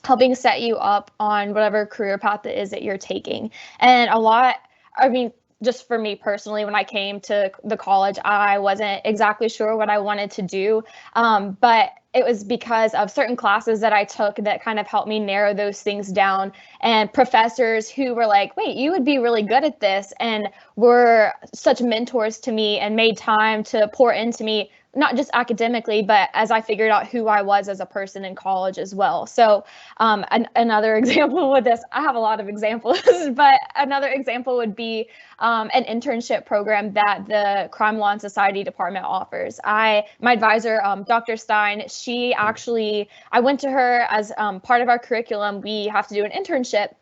helping set you up on whatever career path it is that you're taking. And I mean, just for me personally, when I came to the college, I wasn't exactly sure what I wanted to do, but it was because of certain classes that I took that kind of helped me narrow those things down, and professors who were like, wait, you would be really good at this, and were such mentors to me and made time to pour into me, not just academically, but as I figured out who I was as a person in college as well. So another example with this, I have a lot of examples, but another example would be an internship program that the Crime Law and Society Department offers. My advisor, Dr. Stein, I went to her as part of our curriculum, we have to do an internship.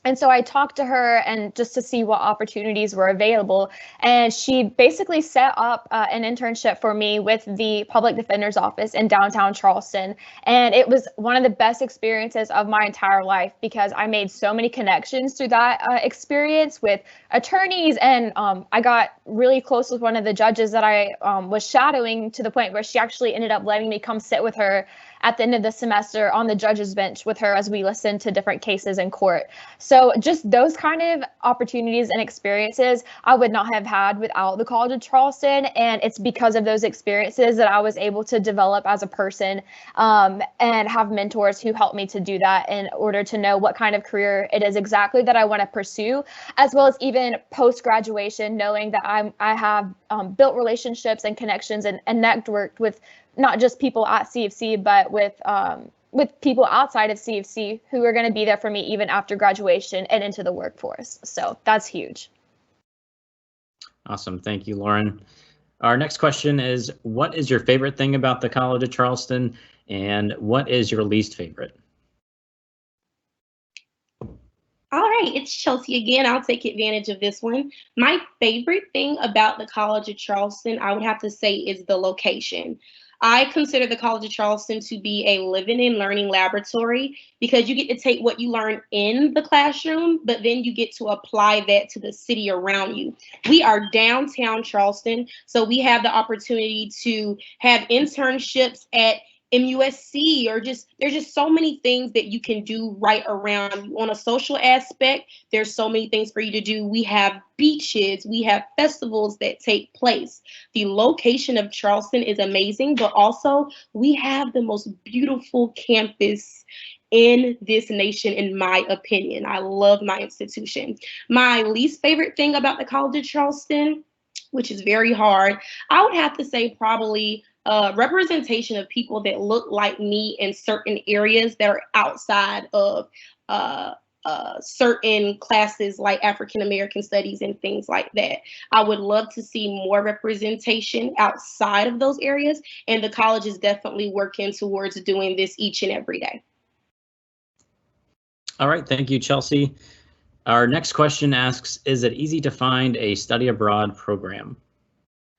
And so I talked to her and just to see what opportunities were available. And she basically set up an internship for me with the Public Defender's Office in downtown Charleston. And it was one of the best experiences of my entire life because I made so many connections through that experience with attorneys. And I got really close with one of the judges that I was shadowing, to the point where she actually ended up letting me come sit with her at the end of the semester on the judge's bench with her as we listened to different cases in court. So just those kind of opportunities and experiences I would not have had without the College of Charleston. And it's because of those experiences that I was able to develop as a person, and have mentors who helped me to do that in order to know what kind of career it is exactly that I want to pursue, as well as even post-graduation, knowing that I have built relationships and connections and networked with not just people at CFC, but with people outside of CFC who are going to be there for me even after graduation and into the workforce. So that's huge. Awesome. Thank you, Lauren. Our next question is, what is your favorite thing about the College of Charleston, and what is your least favorite? All right, it's Chelsea again. I'll take advantage of this one. My favorite thing about the College of Charleston, I would have to say, is the location. I consider the College of Charleston to be a living and learning laboratory because you get to take what you learn in the classroom, but then you get to apply that to the city around you. We are downtown Charleston, so we have the opportunity to have internships at MUSC, or there's just so many things that you can do right around you. On a social aspect, there's so many things for you to do. We have beaches, we have festivals that take place. The location of Charleston is amazing, but also we have the most beautiful campus in this nation, in my opinion. I love my institution. My least favorite thing about the College of Charleston, which is very hard, I would have to say probably representation of people that look like me in certain areas that are outside of certain classes like African American studies and things like that. I would love to see more representation outside of those areas, and the college is definitely working towards doing this each and every day. All right, thank you, Chelsea. Our next question asks, is it easy to find a study abroad program?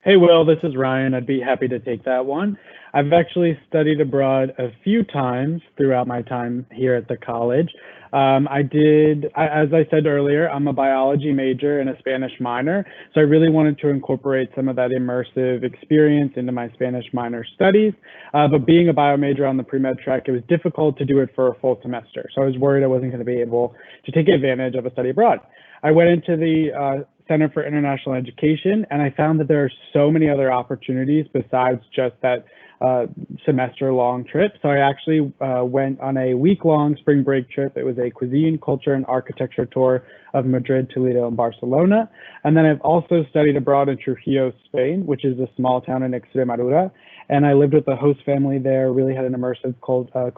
Hey, Will, this is Ryan. I'd be happy to take that one. I've actually studied abroad a few times throughout my time here at the college. As I said earlier, I'm a biology major and a Spanish minor, so I really wanted to incorporate some of that immersive experience into my Spanish minor studies. But being a bio major on the pre-med track, it was difficult to do it for a full semester, so I was worried I wasn't going to be able to take advantage of a study abroad. I went into the Center for International Education, and I found that there are so many other opportunities besides just that semester-long trip. So I actually went on a week-long spring break trip. It was a cuisine, culture, and architecture tour of Madrid, Toledo, and Barcelona. And then I've also studied abroad in Trujillo, Spain, which is a small town in Extremadura. And I lived with a host family there, really had an immersive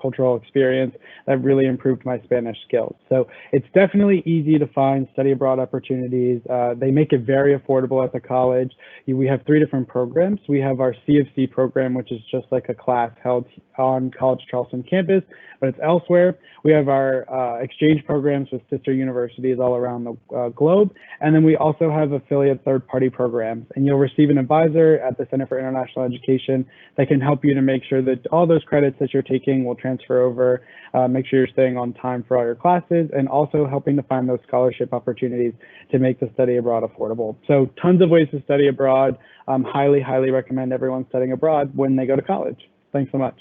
cultural experience that really improved my Spanish skills. So it's definitely easy to find study abroad opportunities. They make it very affordable at the college. We have 3 different programs. We have our CFC program, which is just like a class held on College of Charleston campus, but it's elsewhere. We have our exchange programs with sister universities all around the globe. And then we also have affiliate third-party programs. And you'll receive an advisor at the Center for International Education that can help you to make sure that all those credits that you're taking will transfer over, make sure you're staying on time for all your classes, and also helping to find those scholarship opportunities to make the study abroad affordable. So tons of ways to study abroad. Highly, highly recommend everyone studying abroad when they go to college. Thanks so much.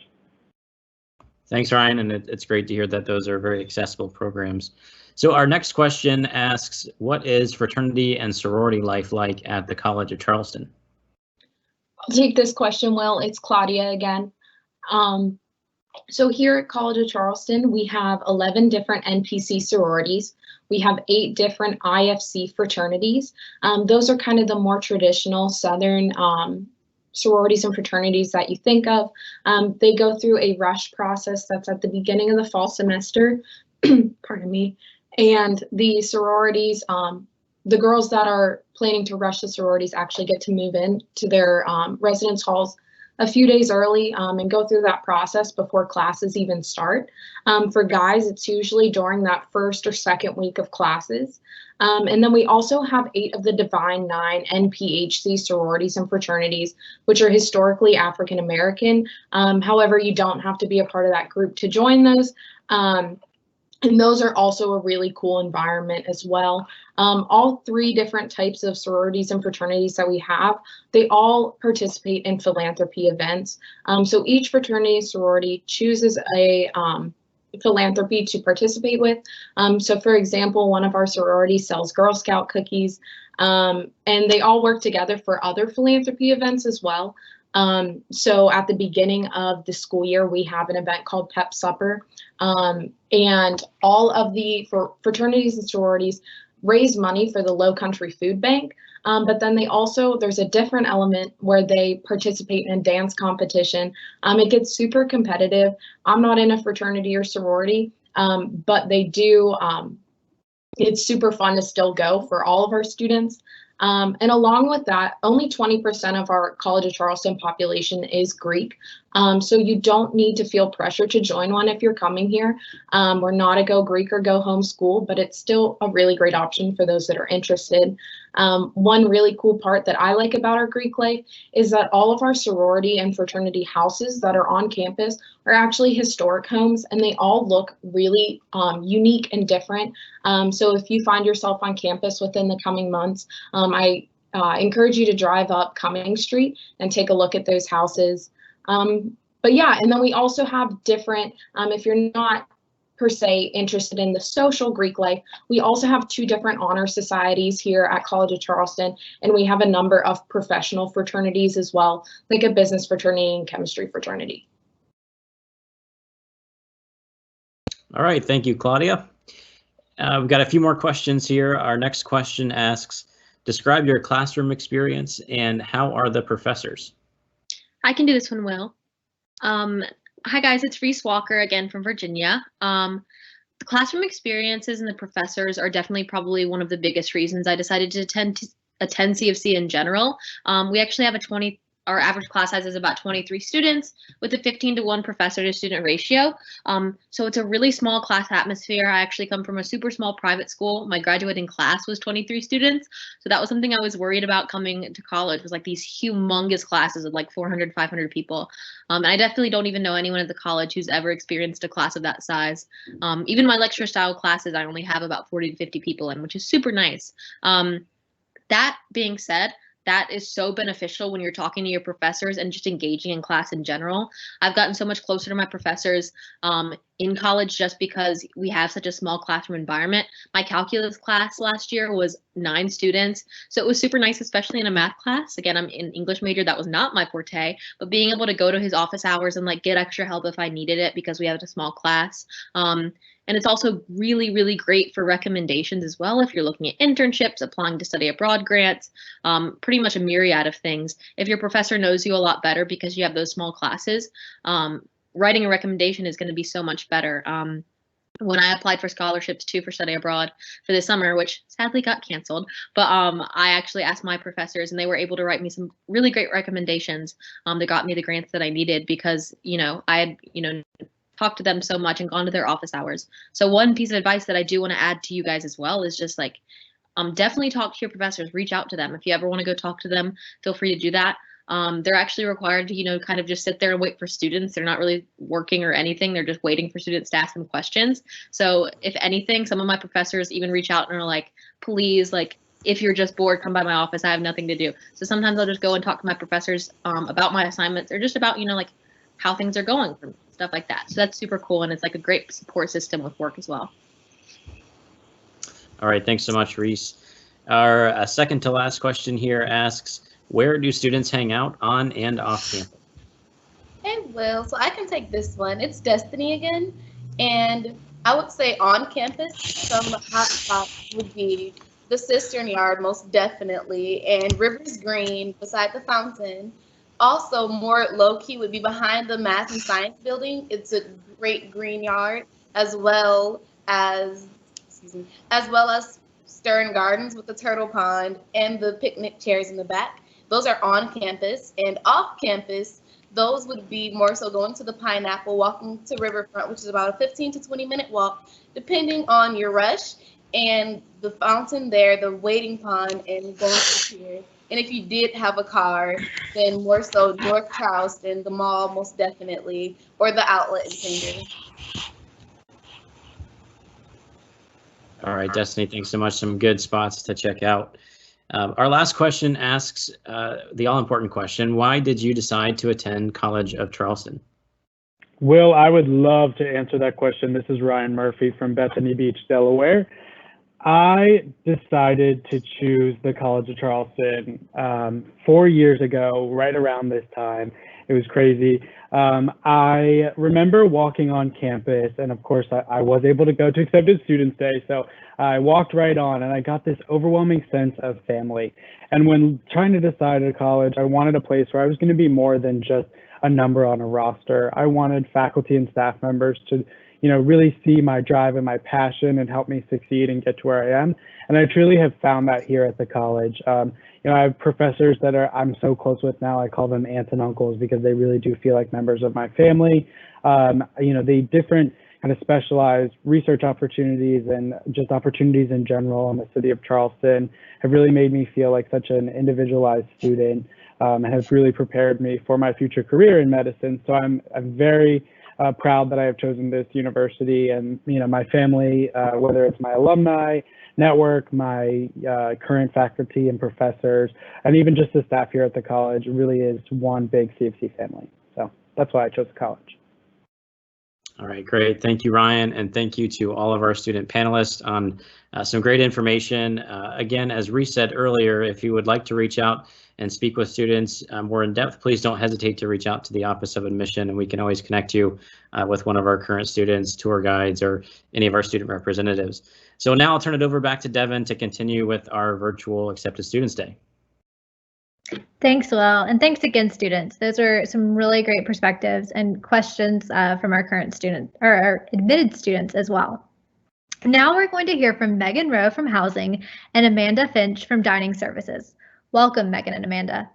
Thanks, Ryan, and it's great to hear that those are very accessible programs. So our next question asks, what is fraternity and sorority life like at the College of Charleston? I'll take this question, Will. It's Claudia again. So here at College of Charleston, we have 11 different NPC sororities. We have 8 different IFC fraternities. Those are kind of the more traditional Southern sororities and fraternities that you think of. They go through a rush process that's at the beginning of the fall semester, pardon me, and the sororities, the girls that are planning to rush the sororities actually get to move in to their residence halls a few days early and go through that process before classes even start. For guys, it's usually during that first or second week of classes. And then we also have 8 of the Divine 9 NPHC sororities and fraternities, which are historically African American. However, you don't have to be a part of that group to join those. And those are also a really cool environment as well. All 3 different types of sororities and fraternities that we have, they all participate in philanthropy events. So each fraternity and sorority chooses a philanthropy to participate with. So for example, one of our sororities sells Girl Scout cookies, and they all work together for other philanthropy events as well. So at the beginning of the school year, we have an event called Pep Supper, and all of the fraternities and sororities raise money for the Low Country Food Bank. But then there's a different element where they participate in a dance competition. It gets super competitive. I'm not in a fraternity or sorority, but they do, it's super fun to still go for all of our students. And along with that, only 20% of our College of Charleston population is Greek. So you don't need to feel pressure to join one if you're coming here. We're not a go Greek or go home school, but it's still a really great option for those that are interested. One really cool part that I like about our Greek life is that all of our sorority and fraternity houses that are on campus are actually historic homes, and they all look really unique and different. So if you find yourself on campus within the coming months, I encourage you to drive up Cumming Street and take a look at those houses. But yeah, and then we also have different, if you're not per se interested in the social Greek life, we also have 2 different honor societies here at College of Charleston, and we have a number of professional fraternities as well, like a business fraternity and chemistry fraternity. All right, thank you, Claudia. We've got a few more questions here. Our next question asks, describe your classroom experience and how are the professors? I can do this one, Will. Hi guys, it's Reese Walker again from Virginia. The classroom experiences and the professors are definitely probably one of the biggest reasons I decided to attend CFC in general. We actually have our average class size is about 23 students with a 15-to-1 professor to student ratio. So it's a really small class atmosphere. I actually come from a super small private school. My graduating class was 23 students. So that was something I was worried about coming to college, was like these humongous classes of like 400, 500 people. And I definitely don't even know anyone at the college who's ever experienced a class of that size. Even my lecture style classes, I only have about 40 to 50 people in, which is super nice. That being said, that is so beneficial when you're talking to your professors and just engaging in class in general. I've gotten so much closer to my professors in college just because we have such a small classroom environment. My calculus class last year was 9 students, so it was super nice, especially in a math class. Again, I'm an English major, that was not my forte, but being able to go to his office hours and like get extra help if I needed it because we had a small class. And it's also really, really great for recommendations as well. If you're looking at internships, applying to study abroad grants, pretty much a myriad of things. If your professor knows you a lot better because you have those small classes, writing a recommendation is going to be so much better. When I applied for scholarships too for study abroad for this summer, which sadly got canceled, but I actually asked my professors and they were able to write me some really great recommendations that got me the grants that I needed because, I had, talked to them so much and gone to their office hours. So one piece of advice that I do want to add to you guys as well is just like, definitely talk to your professors, reach out to them. If you ever want to go talk to them, feel free to do that. They're actually required to, kind of just sit there and wait for students. They're not really working or anything. They're just waiting for students to ask them questions. So if anything, some of my professors even reach out and are like, please, like, if you're just bored, come by my office. I have nothing to do. So sometimes I'll just go and talk to my professors about my assignments or just about, like, how things are going, stuff like that. So that's super cool, and it's like a great support system with work as well. All right, thanks so much, Reese. Our second to last question here asks, where do students hang out on and off campus? Hey, Will, so I can take this one. It's Destiny again. And I would say on campus, some hot spots would be the Cistern Yard, most definitely, and Rivers Green beside the fountain. Also, more low-key would be behind the Math and Science building. It's a great green yard, as well as Stern Gardens with the turtle pond and the picnic chairs in the back. Those are on campus. And off campus, those would be more so going to the Pineapple, walking to Riverfront, which is about a 15 to 20-minute walk, depending on your rush, and the fountain there, the waiting pond, and going to the pier. And if you did have a car, then more so North Charleston, the mall, most definitely, or the outlet in Singer. All right, Destiny, thanks so much. Some good spots to check out. Our last question asks the all-important question: why did you decide to attend College of Charleston? Will, I would love to answer that question. This is Ryan Murphy from Bethany Beach, Delaware. I decided to choose the College of Charleston 4 years ago, right around this time. It was crazy. I remember walking on campus, and of course I was able to go to Accepted Students Day, so I walked right on and I got this overwhelming sense of family. And when trying to decide at college, I wanted a place where I was going to be more than just a number on a roster. I wanted faculty and staff members to, really see my drive and my passion and help me succeed and get to where I am. And I truly have found that here at the college. I have professors that I'm so close with now. I call them aunts and uncles because they really do feel like members of my family. The different kind of specialized research opportunities and just opportunities in general in the city of Charleston have really made me feel like such an individualized student and has really prepared me for my future career in medicine. So I'm very proud that I have chosen this university, and my family, whether it's my alumni network, my current faculty and professors, and even just the staff here at the college, really is one big CFC family. So that's why I chose the college. All right, great. Thank you, Ryan, and thank you to all of our student panelists on some great information. Again, as Reese said earlier, if you would like to reach out and speak with students more in depth, please don't hesitate to reach out to the Office of Admission, and we can always connect you with one of our current students, tour guides, or any of our student representatives. So now I'll turn it over back to Devin to continue with our virtual Accepted Students Day. Thanks, Will, and thanks again, students. Those are some really great perspectives and questions from our current students, or our admitted students as well. Now we're going to hear from Megan Rowe from Housing and Amanda Finch from Dining Services. Welcome, Megan and Amanda.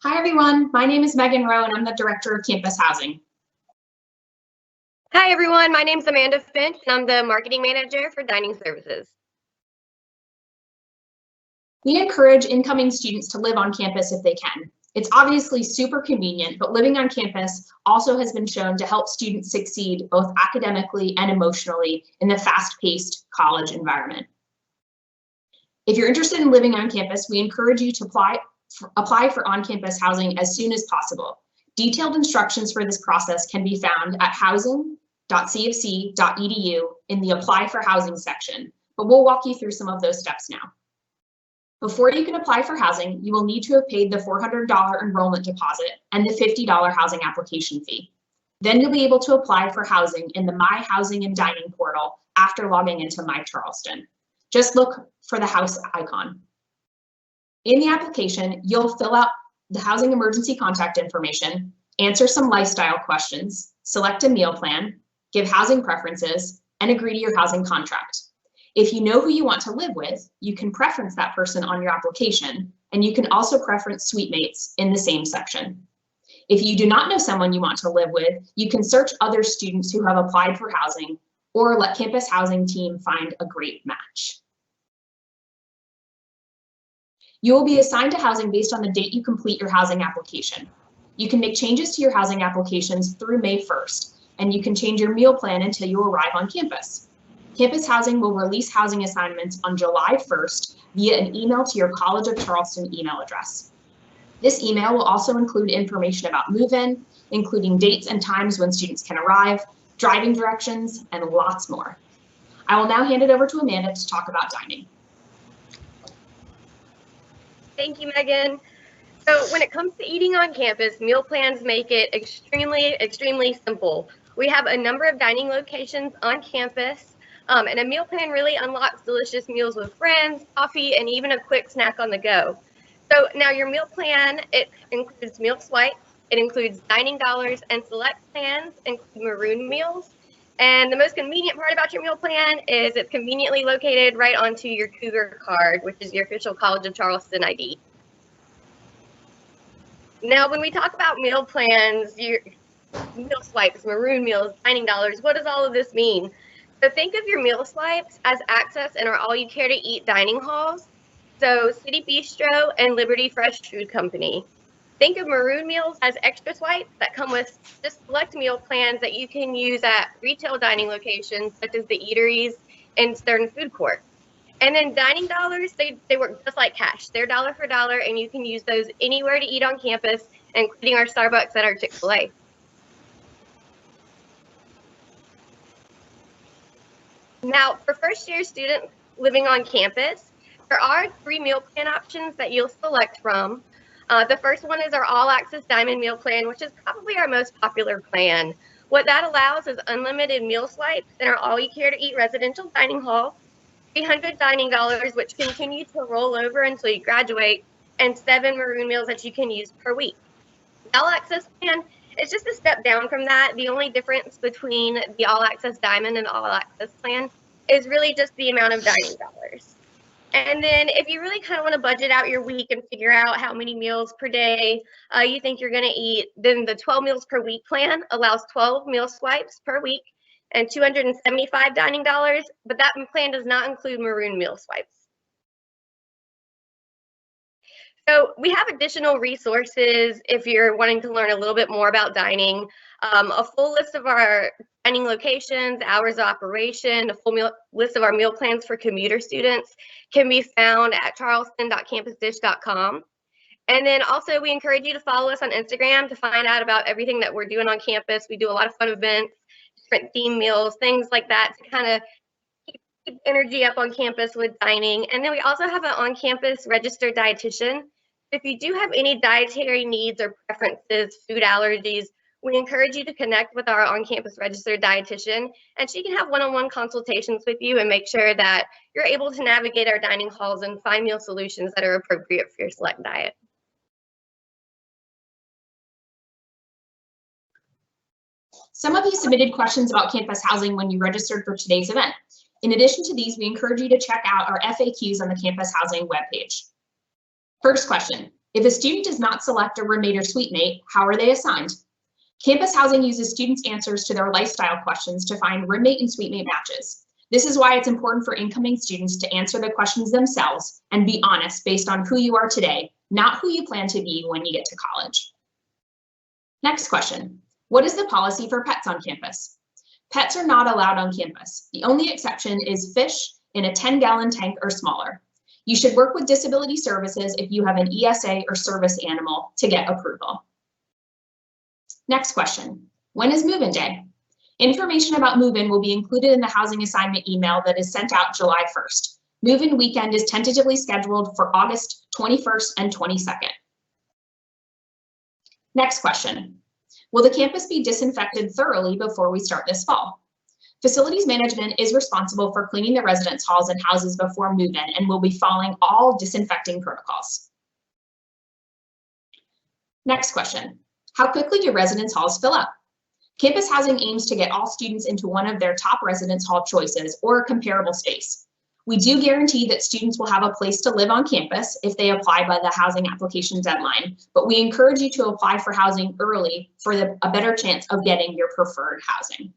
Hi, everyone. My name is Megan Rowe, and I'm the Director of Campus Housing. Hi, everyone. My name is Amanda Finch, and I'm the Marketing Manager for Dining Services. We encourage incoming students to live on campus if they can. It's obviously super convenient, but living on campus also has been shown to help students succeed both academically and emotionally in the fast-paced college environment. If you're interested in living on campus, we encourage you to apply for on-campus housing as soon as possible. Detailed instructions for this process can be found at housing.cfc.edu in the Apply for Housing section, but we'll walk you through some of those steps now. Before you can apply for housing, you will need to have paid the $400 enrollment deposit and the $50 housing application fee. Then you'll be able to apply for housing in the My Housing and Dining portal after logging into My Charleston. Just look for the house icon. In the application, you'll fill out the housing emergency contact information, answer some lifestyle questions, select a meal plan, give housing preferences, and agree to your housing contract. If you know who you want to live with, you can preference that person on your application, and you can also preference suite mates in the same section. If you do not know someone you want to live with, you can search other students who have applied for housing or let Campus Housing team find a great match. You will be assigned to housing based on the date you complete your housing application. You can make changes to your housing applications through May 1st, and you can change your meal plan until you arrive on campus. Campus Housing will release housing assignments on July 1st via an email to your College of Charleston email address. This email will also include information about move-in, including dates and times when students can arrive, driving directions, and lots more. I will now hand it over to Amanda to talk about dining. Thank you, Megan. So when it comes to eating on campus, meal plans make it extremely simple. We have a number of dining locations on campus, and a meal plan really unlocks delicious meals with friends, coffee, and even a quick snack on the go. So now your meal plan, it includes meal swipes, it includes dining dollars, and select plans include maroon meals. And the most convenient part about your meal plan is it's conveniently located right onto your Cougar card, which is your official College of Charleston ID. Now, when we talk about meal plans, your meal swipes, maroon meals, dining dollars, what does all of this mean? So think of your meal swipes as access in our all-you-care-to-eat dining halls. So City Bistro and Liberty Fresh Food Company. Think of maroon meals as extra swipes that come with just select meal plans that you can use at retail dining locations such as the eateries and Stern Food Court. And then dining dollars, they work just like cash. They're dollar for dollar, and you can use those anywhere to eat on campus, including our Starbucks and our Chick-fil-A. Now, for first-year students living on campus, there are 3 meal plan options that you'll select from. The first one is our all-access diamond meal plan, which is probably our most popular plan. What that allows is unlimited meal swipes in our all-you-care-to-eat residential dining hall, 300 dining dollars, which continue to roll over until you graduate, and 7 maroon meals that you can use per week. The all-access plan is just a step down from that. The only difference between the all-access diamond and the all-access plan is really just the amount of dining dollars. And then if you really kind of want to budget out your week and figure out how many meals per day you think you're going to eat, then the 12 meals per week plan allows 12 meal swipes per week and 275 dining dollars, but that plan does not include maroon meal swipes. So we have additional resources if you're wanting to learn a little bit more about dining. A full list of our dining locations, hours of operation, a full list of our meal plans for commuter students can be found at charleston.campusdish.com. And then also we encourage you to follow us on Instagram to find out about everything that we're doing on campus. We do a lot of fun events, different theme meals, things like that to kind of keep energy up on campus with dining. And then we also have an on-campus registered dietitian. If you do have any dietary needs or preferences, food allergies, we encourage you to connect with our on-campus registered dietitian, and she can have one-on-one consultations with you and make sure that you're able to navigate our dining halls and find meal solutions that are appropriate for your select diet. Some of you submitted questions about campus housing when you registered for today's event. In addition to these, we encourage you to check out our FAQs on the campus housing webpage. First question, if a student does not select a roommate or suite mate, how are they assigned? Campus housing uses students' answers to their lifestyle questions to find roommate and suite mate matches. This is why it's important for incoming students to answer the questions themselves and be honest based on who you are today, not who you plan to be when you get to college. Next question, what is the policy for pets on campus? Pets are not allowed on campus. The only exception is fish in a 10-gallon tank or smaller. You should work with disability services if you have an ESA or service animal to get approval. Next question, when is move-in day? Information about move-in will be included in the housing assignment email that is sent out July 1st. Move-in weekend is tentatively scheduled for August 21st and 22nd. Next question, will the campus be disinfected thoroughly before we start this fall? Facilities management is responsible for cleaning the residence halls and houses before move-in and will be following all disinfecting protocols. Next question, how quickly do residence halls fill up? Campus housing aims to get all students into one of their top residence hall choices or a comparable space. We do guarantee that students will have a place to live on campus if they apply by the housing application deadline, but we encourage you to apply for housing early for a better chance of getting your preferred housing.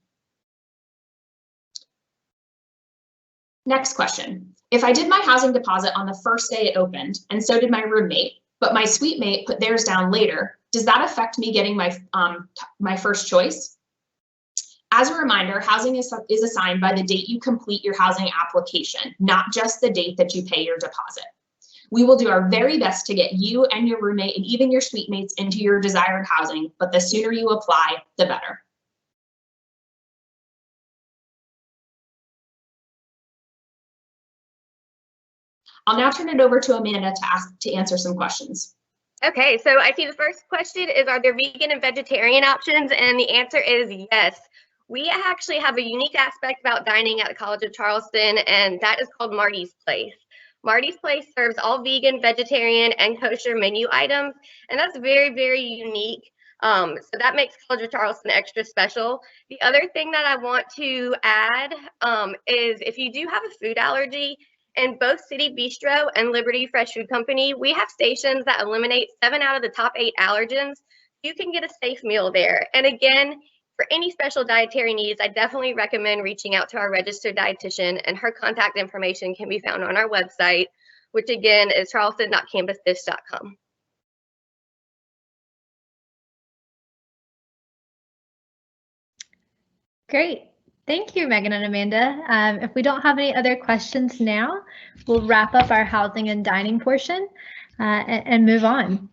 Next question, if I did my housing deposit on the first day it opened, and so did my roommate, but my suite mate put theirs down later, does that affect me getting my first choice? As a reminder, housing is assigned by the date you complete your housing application, not just the date that you pay your deposit. We will do our very best to get you and your roommate and even your suite mates into your desired housing, but the sooner you apply, the better. I'll now turn it over to Amanda to answer some questions. Okay, so I see the first question is, are there vegan and vegetarian options? And the answer is yes. We actually have a unique aspect about dining at the College of Charleston, and that is called Marty's Place. Marty's Place serves all vegan, vegetarian, and kosher menu items, and that's very, very unique. So that makes College of Charleston extra special. The other thing that I want to add is if you do have a food allergy, in both City Bistro and Liberty Fresh Food Company, we have stations that eliminate 7 out of the top 8 allergens. You can get a safe meal there. And again, for any special dietary needs, I definitely recommend reaching out to our registered dietitian, and her contact information can be found on our website, which again is charleston.campusdish.com. Great. Thank you, Megan and Amanda. If we don't have any other questions now, we'll wrap up our housing and dining portion and move on.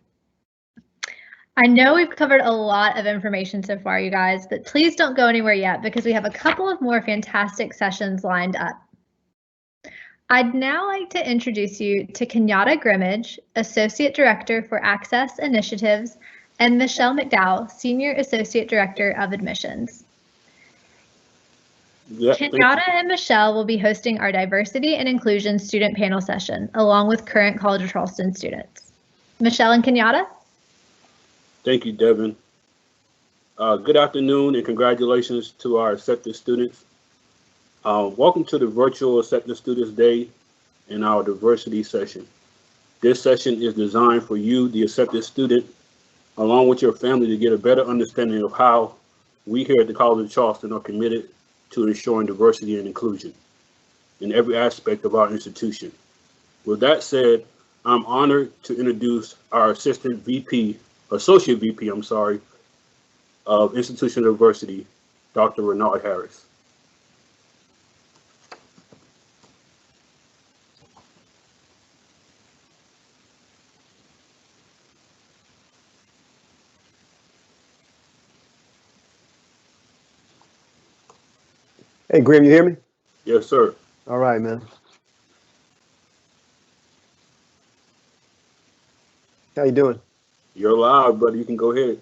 I know we've covered a lot of information so far, you guys, but please don't go anywhere yet because we have a couple of more fantastic sessions lined up. I'd now like to introduce you to Kenyatta Grimmage, Associate Director for Access Initiatives, and Michelle McDowell, Senior Associate Director of Admissions. Yeah, Kenyatta and Michelle will be hosting our Diversity and Inclusion Student Panel session, along with current College of Charleston students. Michelle and Kenyatta? Thank you, Devin. Good afternoon and congratulations to our accepted students. Welcome to the virtual accepted students day and our diversity session. This session is designed for you, the accepted student, along with your family, to get a better understanding of how we here at the College of Charleston are committed to ensuring diversity and inclusion in every aspect of our institution. With that said, I'm honored to introduce our Associate VP, of Institutional Diversity, Dr. Renard Harris. Hey, Graham, you hear me? Yes, sir. All right, man. How you doing? You're live, buddy. You can go ahead.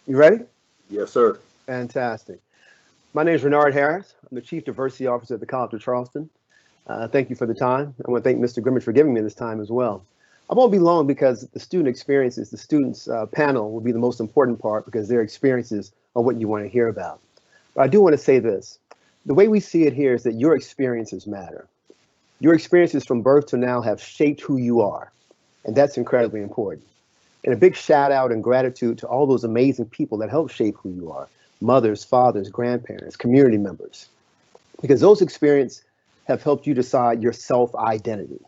You ready? Yes, sir. Fantastic. My name is Renard Harris. I'm the Chief Diversity Officer at the College of Charleston. Thank you for the time. I want to thank Mr. Grimmage for giving me this time as well. I won't be long because the student experiences, the students panel will be the most important part because their experiences are what you want to hear about. But I do want to say this. The way we see it here is that your experiences matter. Your experiences from birth to now have shaped who you are, and that's incredibly important. And a big shout out and gratitude to all those amazing people that help shape who you are, mothers, fathers, grandparents, community members, because those experiences have helped you decide your self-identity.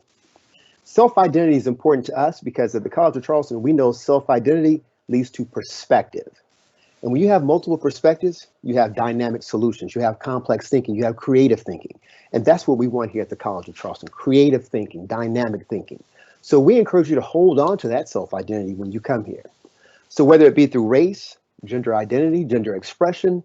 Self-identity is important to us because at the College of Charleston, we know self-identity leads to perspective. And when you have multiple perspectives, you have dynamic solutions, you have complex thinking, you have creative thinking. And that's what we want here at the College of Charleston, creative thinking, dynamic thinking. So we encourage you to hold on to that self-identity when you come here. So whether it be through race, gender identity, gender expression,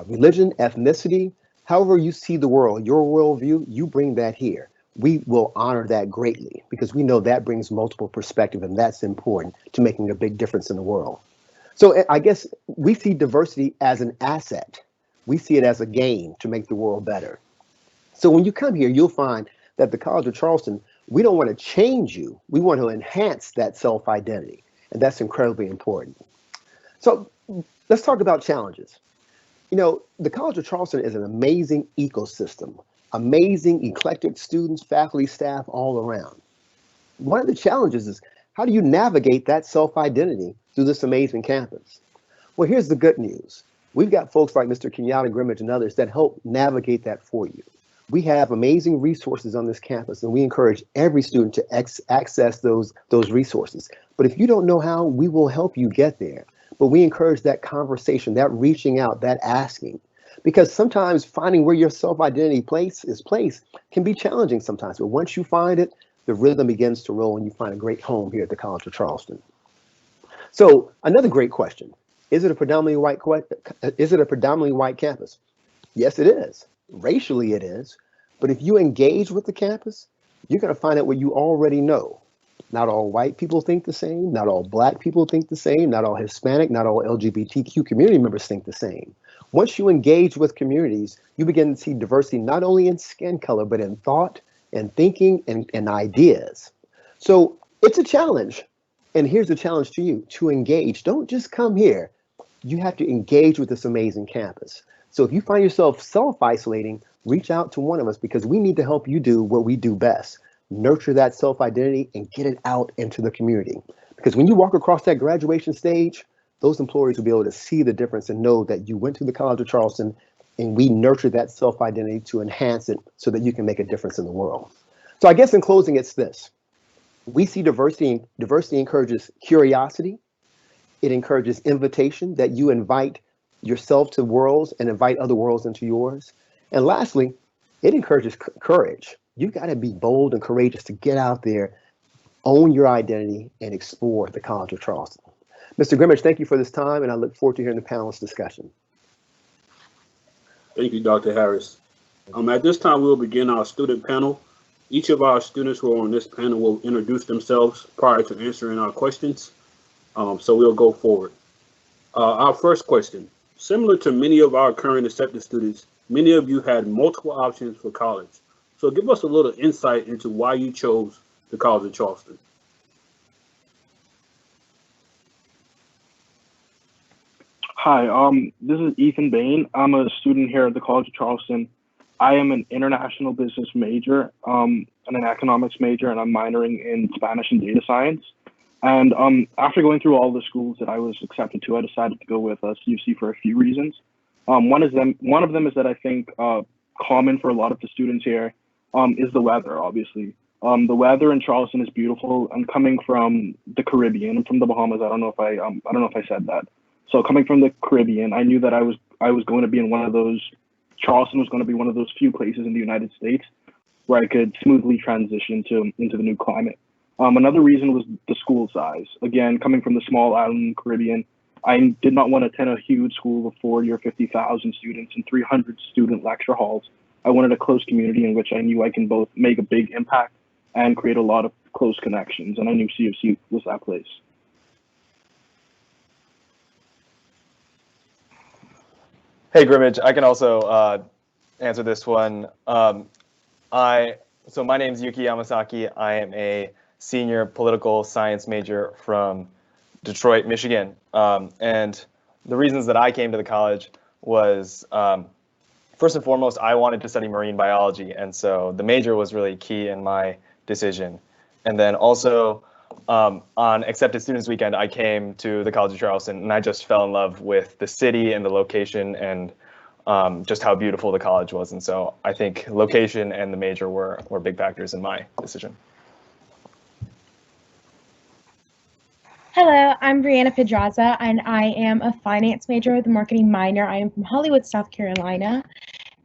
religion, ethnicity, however you see the world, your worldview, you bring that here. We will honor that greatly because we know that brings multiple perspective, and that's important to making a big difference in the world. So I guess we see diversity as an asset. We see it as a gain to make the world better. So when you come here, you'll find that the College of Charleston, we don't want to change you. We want to enhance that self-identity, and that's incredibly important. So let's talk about challenges. You know, the College of Charleston is an amazing ecosystem, amazing eclectic students, faculty, staff all around. One of the challenges is how do you navigate that self-identity through this amazing campus? Well, here's the good news. We've got folks like Mr. Kenyatta Grimmage and others that help navigate that for you. We have amazing resources on this campus, and we encourage every student to access those resources. But if you don't know how, we will help you get there. But we encourage that conversation, that reaching out, that asking, because sometimes finding where your self-identity is placed can be challenging sometimes. But once you find it, the rhythm begins to roll and you find a great home here at the College of Charleston. So another great question. Is it a predominantly white campus? Yes, it is. Racially, it is. But if you engage with the campus, you're going to find out what you already know. Not all white people think the same. Not all black people think the same. Not all Hispanic, not all LGBTQ community members think the same. Once you engage with communities, you begin to see diversity not only in skin color, but in thought and thinking and ideas. So it's a challenge. And here's the challenge to you, to engage. Don't just come here. You have to engage with this amazing campus. So if you find yourself self-isolating, reach out to one of us because we need to help you do what we do best. Nurture that self-identity and get it out into the community. Because when you walk across that graduation stage, those employers will be able to see the difference and know that you went to the College of Charleston and we nurture that self-identity to enhance it so that you can make a difference in the world. So I guess in closing, it's this. We see diversity encourages curiosity. It encourages invitation, that you invite yourself to worlds and invite other worlds into yours. And lastly, it encourages courage. You got to be bold and courageous to get out there, own your identity, and explore the College of Charleston. Mr. Grimmage, thank you for this time, and I look forward to hearing the panelist discussion. Thank you, Dr. Harris. At this time, we'll begin our student panel. Each of our students who are on this panel will introduce themselves prior to answering our questions. So we'll go forward. Our first question, similar to many of our current accepted students, many of you had multiple options for college. So give us a little insight into why you chose the College of Charleston. Hi, this is Ethan Bain. I'm a student here at the College of Charleston. I am an international business major and an economics major, and I'm minoring in Spanish and data science. And after going through all the schools that I was accepted to, I decided to go with CUC for a few reasons. One of them is that I think common for a lot of the students here is the weather, obviously. The weather in Charleston is beautiful. I'm coming from the Caribbean. I'm from the Bahamas. I don't know if I said that. So coming from the Caribbean, I knew that I was going to be in one of those. Charleston was going to be one of those few places in the United States where I could smoothly transition into the new climate. Another reason was the school size. Again, coming from the small island Caribbean, I did not want to attend a huge school of 40 or 50,000 students and 300 student lecture halls. I wanted a close community in which I knew I can both make a big impact and create a lot of close connections, and I knew CFC was that place. Hey, Grimmage, I can also answer this one. So my name is Yuki Yamasaki. I am a senior political science major from Detroit, Michigan. And the reasons that I came to the college was, first and foremost, I wanted to study marine biology. And so the major was really key in my decision. And then also on Accepted Students Weekend, I came to the College of Charleston and I just fell in love with the city and the location and just how beautiful the college was. And so I think location and the major were big factors in my decision. Hello, I'm Brianna Pedraza, and I am a finance major with a marketing minor. I am from Hollywood, South Carolina.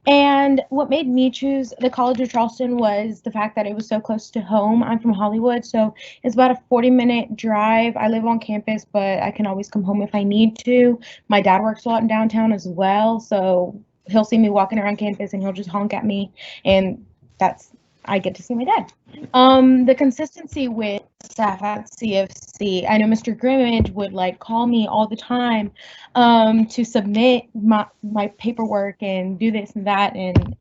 And what made me choose the College of Charleston was the fact that it was so close to home. I'm from Hollywood, so it's about a 40-minute drive. I live on campus, but I can always come home if I need to. My dad works a lot in downtown as well, so he'll see me walking around campus and he'll just honk at me, and I get to see my dad. The consistency with staff at CFC, I know Mr. Grimmage would call me all the time to submit my paperwork and do this and that, and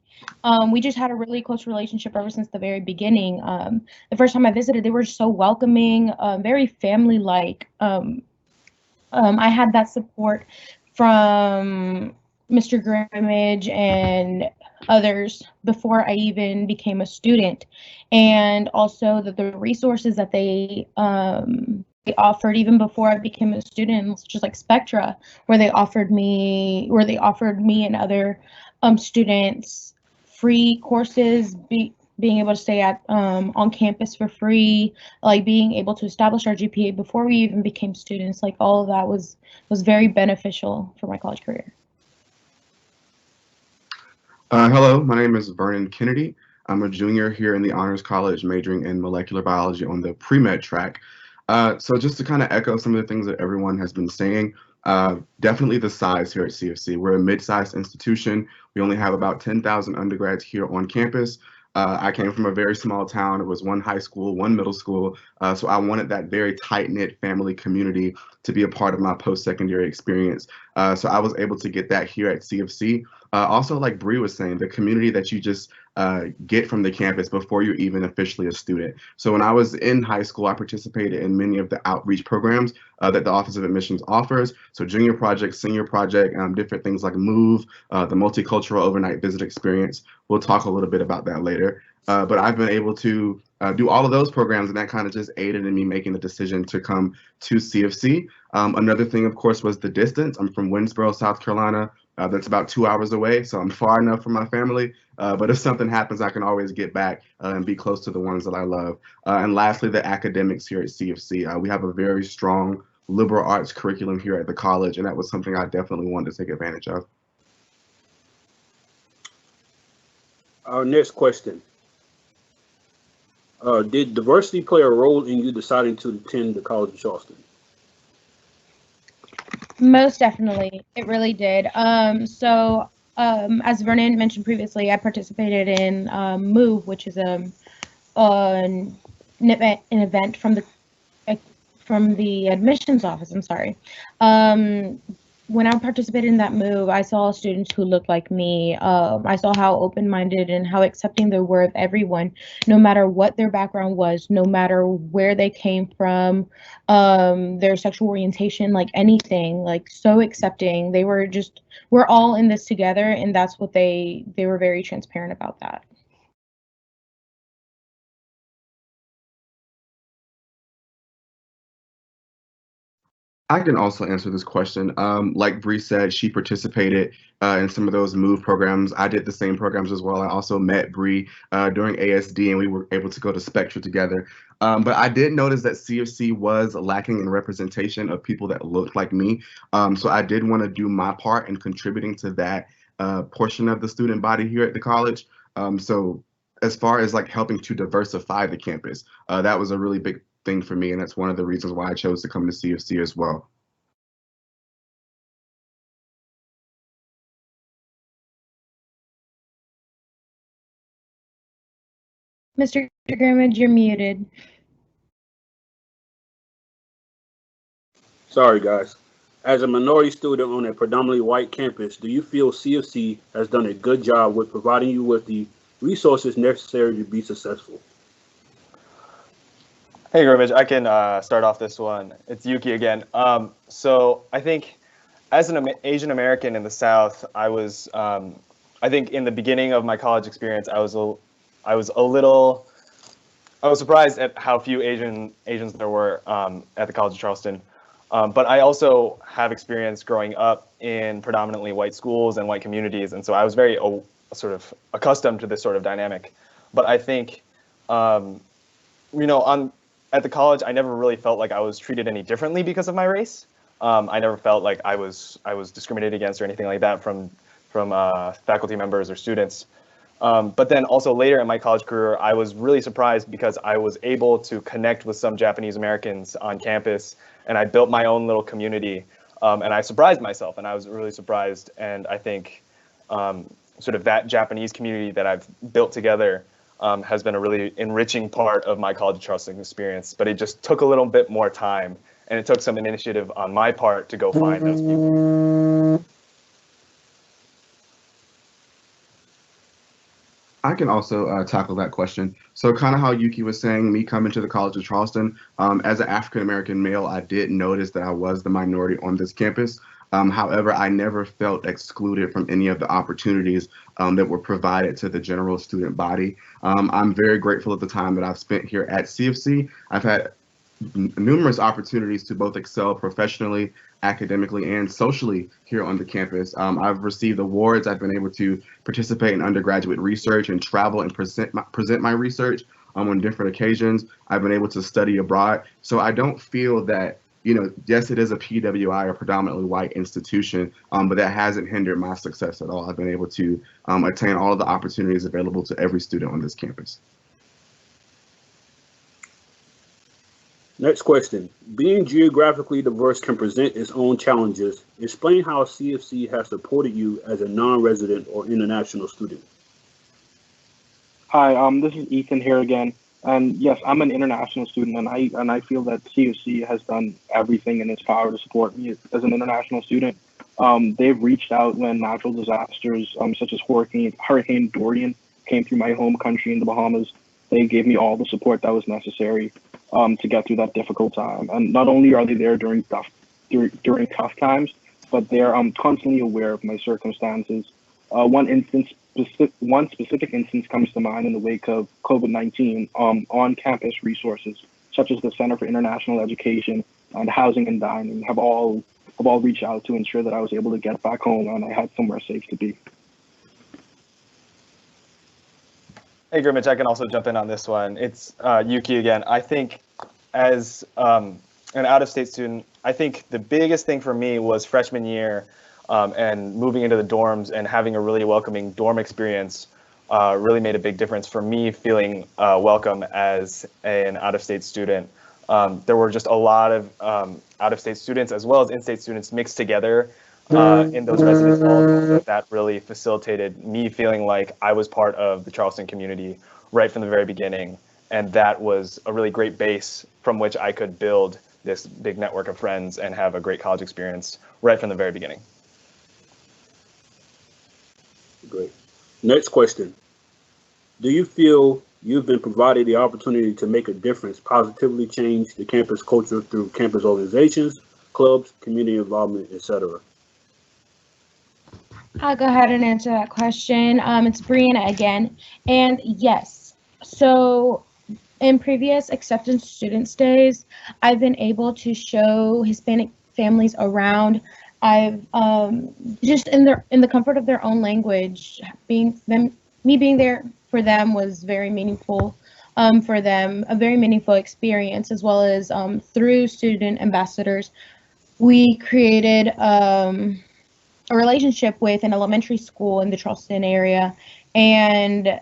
we just had a really close relationship ever since the very beginning. The first time I visited, they were so welcoming, very family-like. I had that support from Mr. Grimmage and others before I even became a student, and also that the resources that they offered even before I became a student, just like Spectra, where they offered me and other students free courses, being able to stay on campus for free, being able to establish our GPA before we even became students. All of that was very beneficial for my college career. Hello, my name is Vernon Kennedy. I'm a junior here in the Honors College majoring in molecular biology on the pre-med track. So just to kind of echo some of the things that everyone has been saying, definitely the size here at CFC. We're a mid-sized institution. We only have about 10,000 undergrads here on campus. I came from a very small town. It was one high school, one middle school. So I wanted that very tight-knit family community to be a part of my post-secondary experience. So I was able to get that here at CFC. Also, like Bree was saying, the community that you just get from the campus before you're even officially a student. So when I was in high school, I participated in many of the outreach programs that the Office of Admissions offers. So junior project, senior project, different things like MOVE, the multicultural overnight visit experience. We'll talk a little bit about that later. But I've been able to do all of those programs, and that kind of just aided in me making the decision to come to CFC. Another thing, of course, was the distance. I'm from Winsboro, South Carolina. That's about 2 hours away, so I'm far enough from my family. But if something happens, I can always get back and be close to the ones that I love. And lastly, the academics here at CFC. We have a very strong liberal arts curriculum here at the college, and that was something I definitely wanted to take advantage of. Our next question. Did diversity play a role in you deciding to attend the College of Charleston? Most definitely, it really did. As Vernon mentioned previously, I participated in MOVE, which is an event from the admissions office. I'm sorry. When I participated in that MOVE, I saw students who looked like me. I saw how open-minded and how accepting they were of everyone, no matter what their background was, no matter where they came from, their sexual orientation, like anything, like so accepting. They were just, we're all in this together, and that's what they were very transparent about that. I can also answer this question. Like Bree said, she participated in some of those MOVE programs. I did the same programs as well. I also met Bree during ASD, and we were able to go to Spectra together. But I did notice that CFC was lacking in representation of people that looked like me. So I did want to do my part in contributing to that portion of the student body here at the college. So as far as like helping to diversify the campus, that was a really big thing for me, and that's one of the reasons why I chose to come to CFC as well. Mr. Grimmage, you're muted. Sorry, guys. As a minority student on a predominantly white campus, do you feel CFC has done a good job with providing you with the resources necessary to be successful? Hey, Grimmage, I can start off this one. It's Yuki again. So I think as an Asian American in the South, I think in the beginning of my college experience, I was surprised at how few Asians there were at the College of Charleston. But I also have experience growing up in predominantly white schools and white communities, and so I was very sort of accustomed to this sort of dynamic. But I think, at the college, I never really felt like I was treated any differently because of my race. I never felt like I was discriminated against or anything like that from faculty members or students. But then also later in my college career, I was really surprised because I was able to connect with some Japanese Americans on campus, and I built my own little community, and I surprised myself, and I was really surprised. And I think sort of that Japanese community that I've built together has been a really enriching part of my College of Charleston experience, but it just took a little bit more time, and it took some initiative on my part to go find those people. I can also tackle that question. So kind of how Yuki was saying, me coming to the College of Charleston, as an African-American male, I did notice that I was the minority on this campus. However, I never felt excluded from any of the opportunities that were provided to the general student body. I'm very grateful at the time that I've spent here at CFC. I've had numerous opportunities to both excel professionally, academically, and socially here on the campus. I've received awards. I've been able to participate in undergraduate research and travel and present my research on different occasions. I've been able to study abroad. So I don't feel that yes, it is a PWI, a predominantly white institution, but that hasn't hindered my success at all. I've been able to attain all of the opportunities available to every student on this campus. Next question. Being geographically diverse can present its own challenges. Explain how CFC has supported you as a non-resident or international student. Hi, this is Ethan here again. And yes, I'm an international student, and I feel that CFC has done everything in its power to support me as an international student. They've reached out when natural disasters such as Hurricane Dorian came through my home country in the Bahamas. They gave me all the support that was necessary to get through that difficult time. And not only are they there during tough times, but they're constantly aware of my circumstances. One specific instance comes to mind in the wake of COVID-19. On-campus resources such as the Center for International Education and Housing and Dining have all reached out to ensure that I was able to get back home and I had somewhere safe to be. Hey, Grimmage, I can also jump in on this one. It's Yuki again. I think as an out-of-state student, I think the biggest thing for me was freshman year and moving into the dorms and having a really welcoming dorm experience really made a big difference for me feeling welcome as an out-of-state student. There were just a lot of out-of-state students as well as in-state students mixed together in those residence halls. That really facilitated me feeling like I was part of the Charleston community right from the very beginning. And that was a really great base from which I could build this big network of friends and have a great college experience right from the very beginning. Great. Next question. Do you feel you've been provided the opportunity to make a difference, positively change the campus culture through campus organizations, clubs, community involvement, etc.? I'll go ahead and answer that question. It's Brianna again. And yes, so in previous acceptance students days, I've been able to show Hispanic families around. I've just in the comfort of their own language, me being there for them was very meaningful for them, a very meaningful experience, as well as through student ambassadors, we created a relationship with an elementary school in the Charleston area, and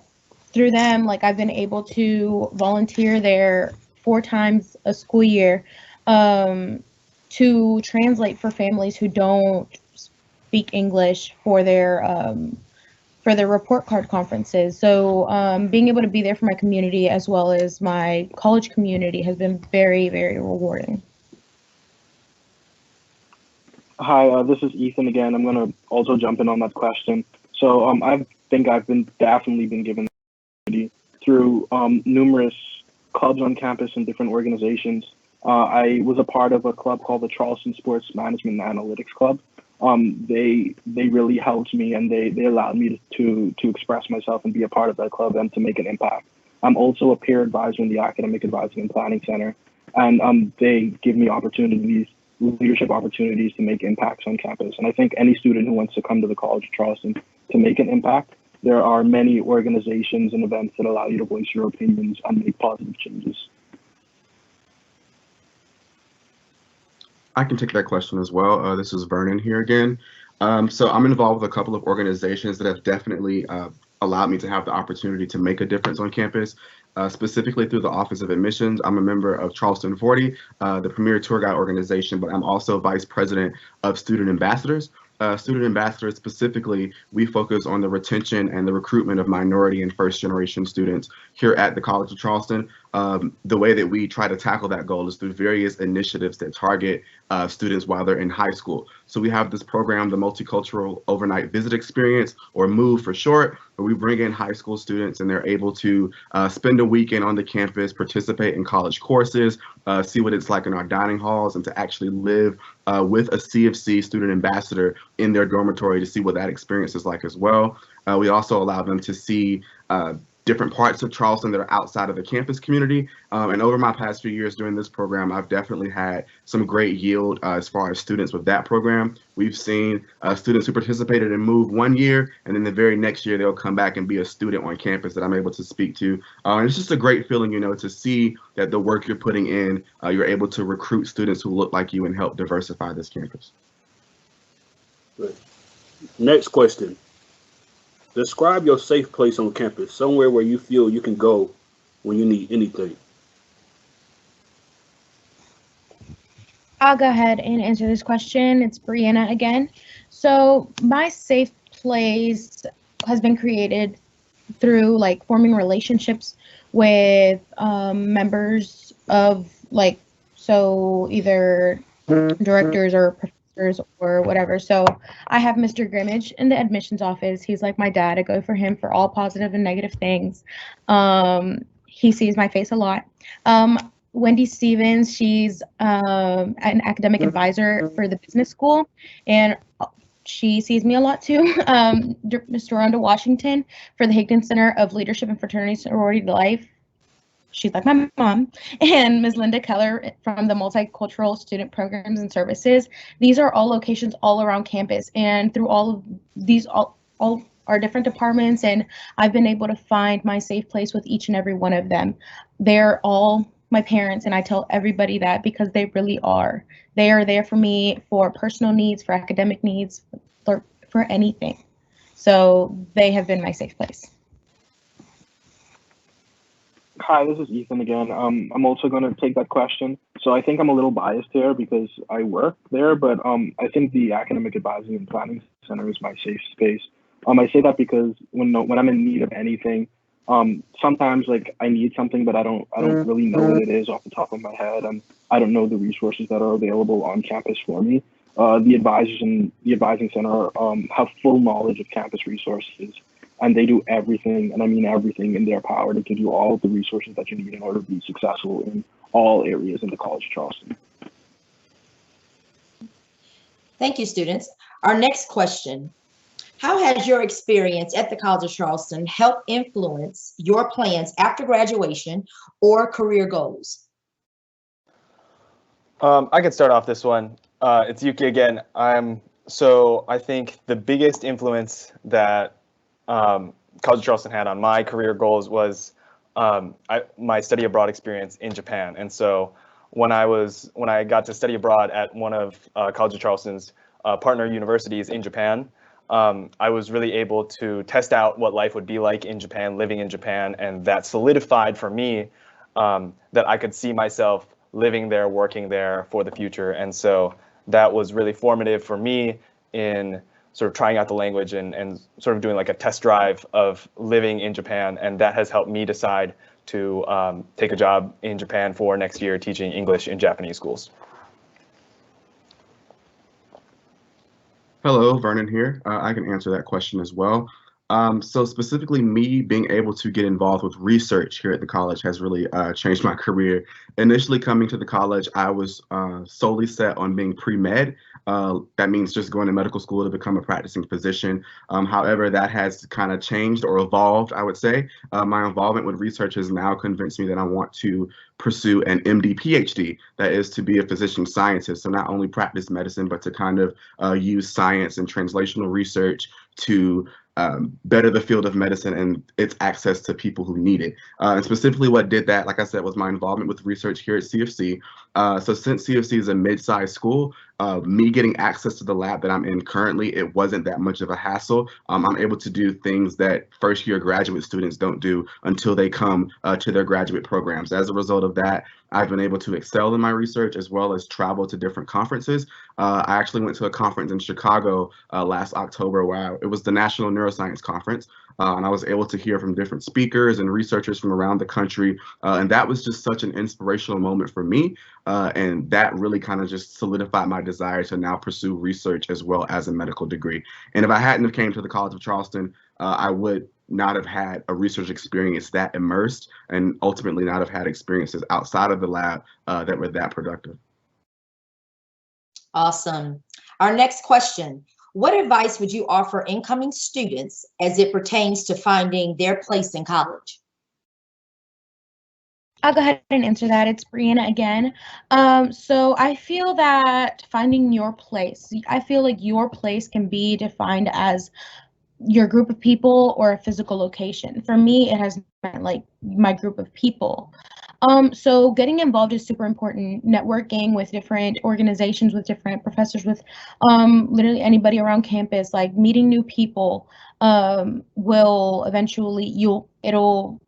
through them, like, I've been able to volunteer there 4 times a school year to translate for families who don't speak English for their report card conferences. So being able to be there for my community as well as my college community has been very, very rewarding. Hi, this is Ethan again. I'm going to also jump in on that question. So I think I've definitely been given through numerous clubs on campus and different organizations. I was a part of a club called the Charleston Sports Management and Analytics Club. They really helped me, and they allowed me to express myself and be a part of that club and to make an impact. I'm also a peer advisor in the Academic Advising and Planning Center, and they give me leadership opportunities to make impacts on campus. And I think any student who wants to come to the College of Charleston to make an impact, there are many organizations and events that allow you to voice your opinions and make positive changes. I can take that question as well. This is Vernon here again. So I'm involved with a couple of organizations that have definitely allowed me to have the opportunity to make a difference on campus. Specifically through the Office of Admissions. I'm a member of Charleston 40, the premier tour guide organization, but I'm also vice president of Student Ambassadors. Student Ambassadors specifically, we focus on the retention and the recruitment of minority and first generation students here at the College of Charleston. The way that we try to tackle that goal is through various initiatives that target students while they're in high school. So we have this program, the Multicultural Overnight Visit Experience, or MOVE for short, where we bring in high school students and they're able to spend a weekend on the campus, participate in college courses, see what it's like in our dining halls, and to actually live with a CFC student ambassador in their dormitory to see what that experience is like as well. We also allow them to see different parts of Charleston that are outside of the campus community. And over my past few years doing this program, I've definitely had some great yield as far as students with that program. We've seen students who participated and moved one year, and then the very next year they'll come back and be a student on campus that I'm able to speak to. And it's just a great feeling, you know, to see that the work you're putting in, you're able to recruit students who look like you and help diversify this campus. Good. Next question. Describe your safe place on campus, somewhere where you feel you can go when you need anything. I'll go ahead and answer this question. It's Brianna again. So my safe place has been created through like forming relationships with members of like, so either directors or professors or whatever. So I have Mr. Grimmage in the admissions office. He's like my dad. I go for him for all positive and negative things. He sees my face a lot. Wendy Stevens, she's an academic advisor for the business school, and she sees me a lot too. Mr. Rhonda Washington for the Higdon Center of Leadership and Fraternity Sorority Life. She's like my mom. And Ms. Linda Keller from the Multicultural Student Programs and Services. These are all locations all around campus, and through all of these, all our different departments, and I've been able to find my safe place with each and every one of them. They're all my parents, and I tell everybody that because they really are. They are there for me for personal needs, for academic needs, for anything. So they have been my safe place. Hi, this is Ethan again. I'm also going to take that question. So I think I'm a little biased here because I work there, but I think the Academic Advising and Planning Center is my safe space. I say that because when I'm in need of anything, sometimes like I need something, but I don't really know what it is off the top of my head, and I don't know the resources that are available on campus for me. The advisors in the Advising Center have full knowledge of campus resources, and they do everything, and I mean everything in their power to give you all of the resources that you need in order to be successful in all areas in the College of Charleston. Thank you, students. Our next question. How has your experience at the College of Charleston helped influence your plans after graduation or career goals? I can start off this one. It's Yuki again. So I think the biggest influence that College of Charleston had on my career goals was my study abroad experience in Japan. And so when I got to study abroad at one of College of Charleston's partner universities in Japan, I was really able to test out what life would be like in Japan, living in Japan, and that solidified for me that I could see myself living there, working there for the future. And so that was really formative for me in sort of trying out the language and sort of doing like a test drive of living in Japan. And that has helped me decide to take a job in Japan for next year teaching English in Japanese schools. Hello, Vernon here. I can answer that question as well. So specifically me being able to get involved with research here at the college has really changed my career. Initially coming to the college, I was solely set on being pre-med. That means just going to medical school to become a practicing physician. However, that has kind of changed or evolved, I would say. My involvement with research has now convinced me that I want to pursue an MD PhD, that is to be a physician scientist. So not only practice medicine, but to kind of use science and translational research to better the field of medicine and its access to people who need it. And specifically what did that, like I said, was my involvement with research here at CFC. So since CFC is a mid-sized school, me getting access to the lab that I'm in currently, it wasn't that much of a hassle. I'm able to do things that first-year graduate students don't do until they come to their graduate programs. As a result of that, I've been able to excel in my research as well as travel to different conferences. I actually went to a conference in Chicago last October where it was the National Neuroscience Conference. And I was able to hear from different speakers and researchers from around the country. And that was just such an inspirational moment for me. And that really kind of just solidified my desire to now pursue research as well as a medical degree. And if I hadn't have came to the College of Charleston, I would not have had a research experience that immersed and ultimately not have had experiences outside of the lab that were that productive. Awesome. Our next question. What advice would you offer incoming students as it pertains to finding their place in college? I'll go ahead and answer that. It's Brianna again. So I feel that finding your place, I feel like your place can be defined as your group of people or a physical location. For me, it has meant like my group of people. So getting involved is super important. Networking with different organizations, with different professors, with literally anybody around campus, like meeting new people will eventually, it'll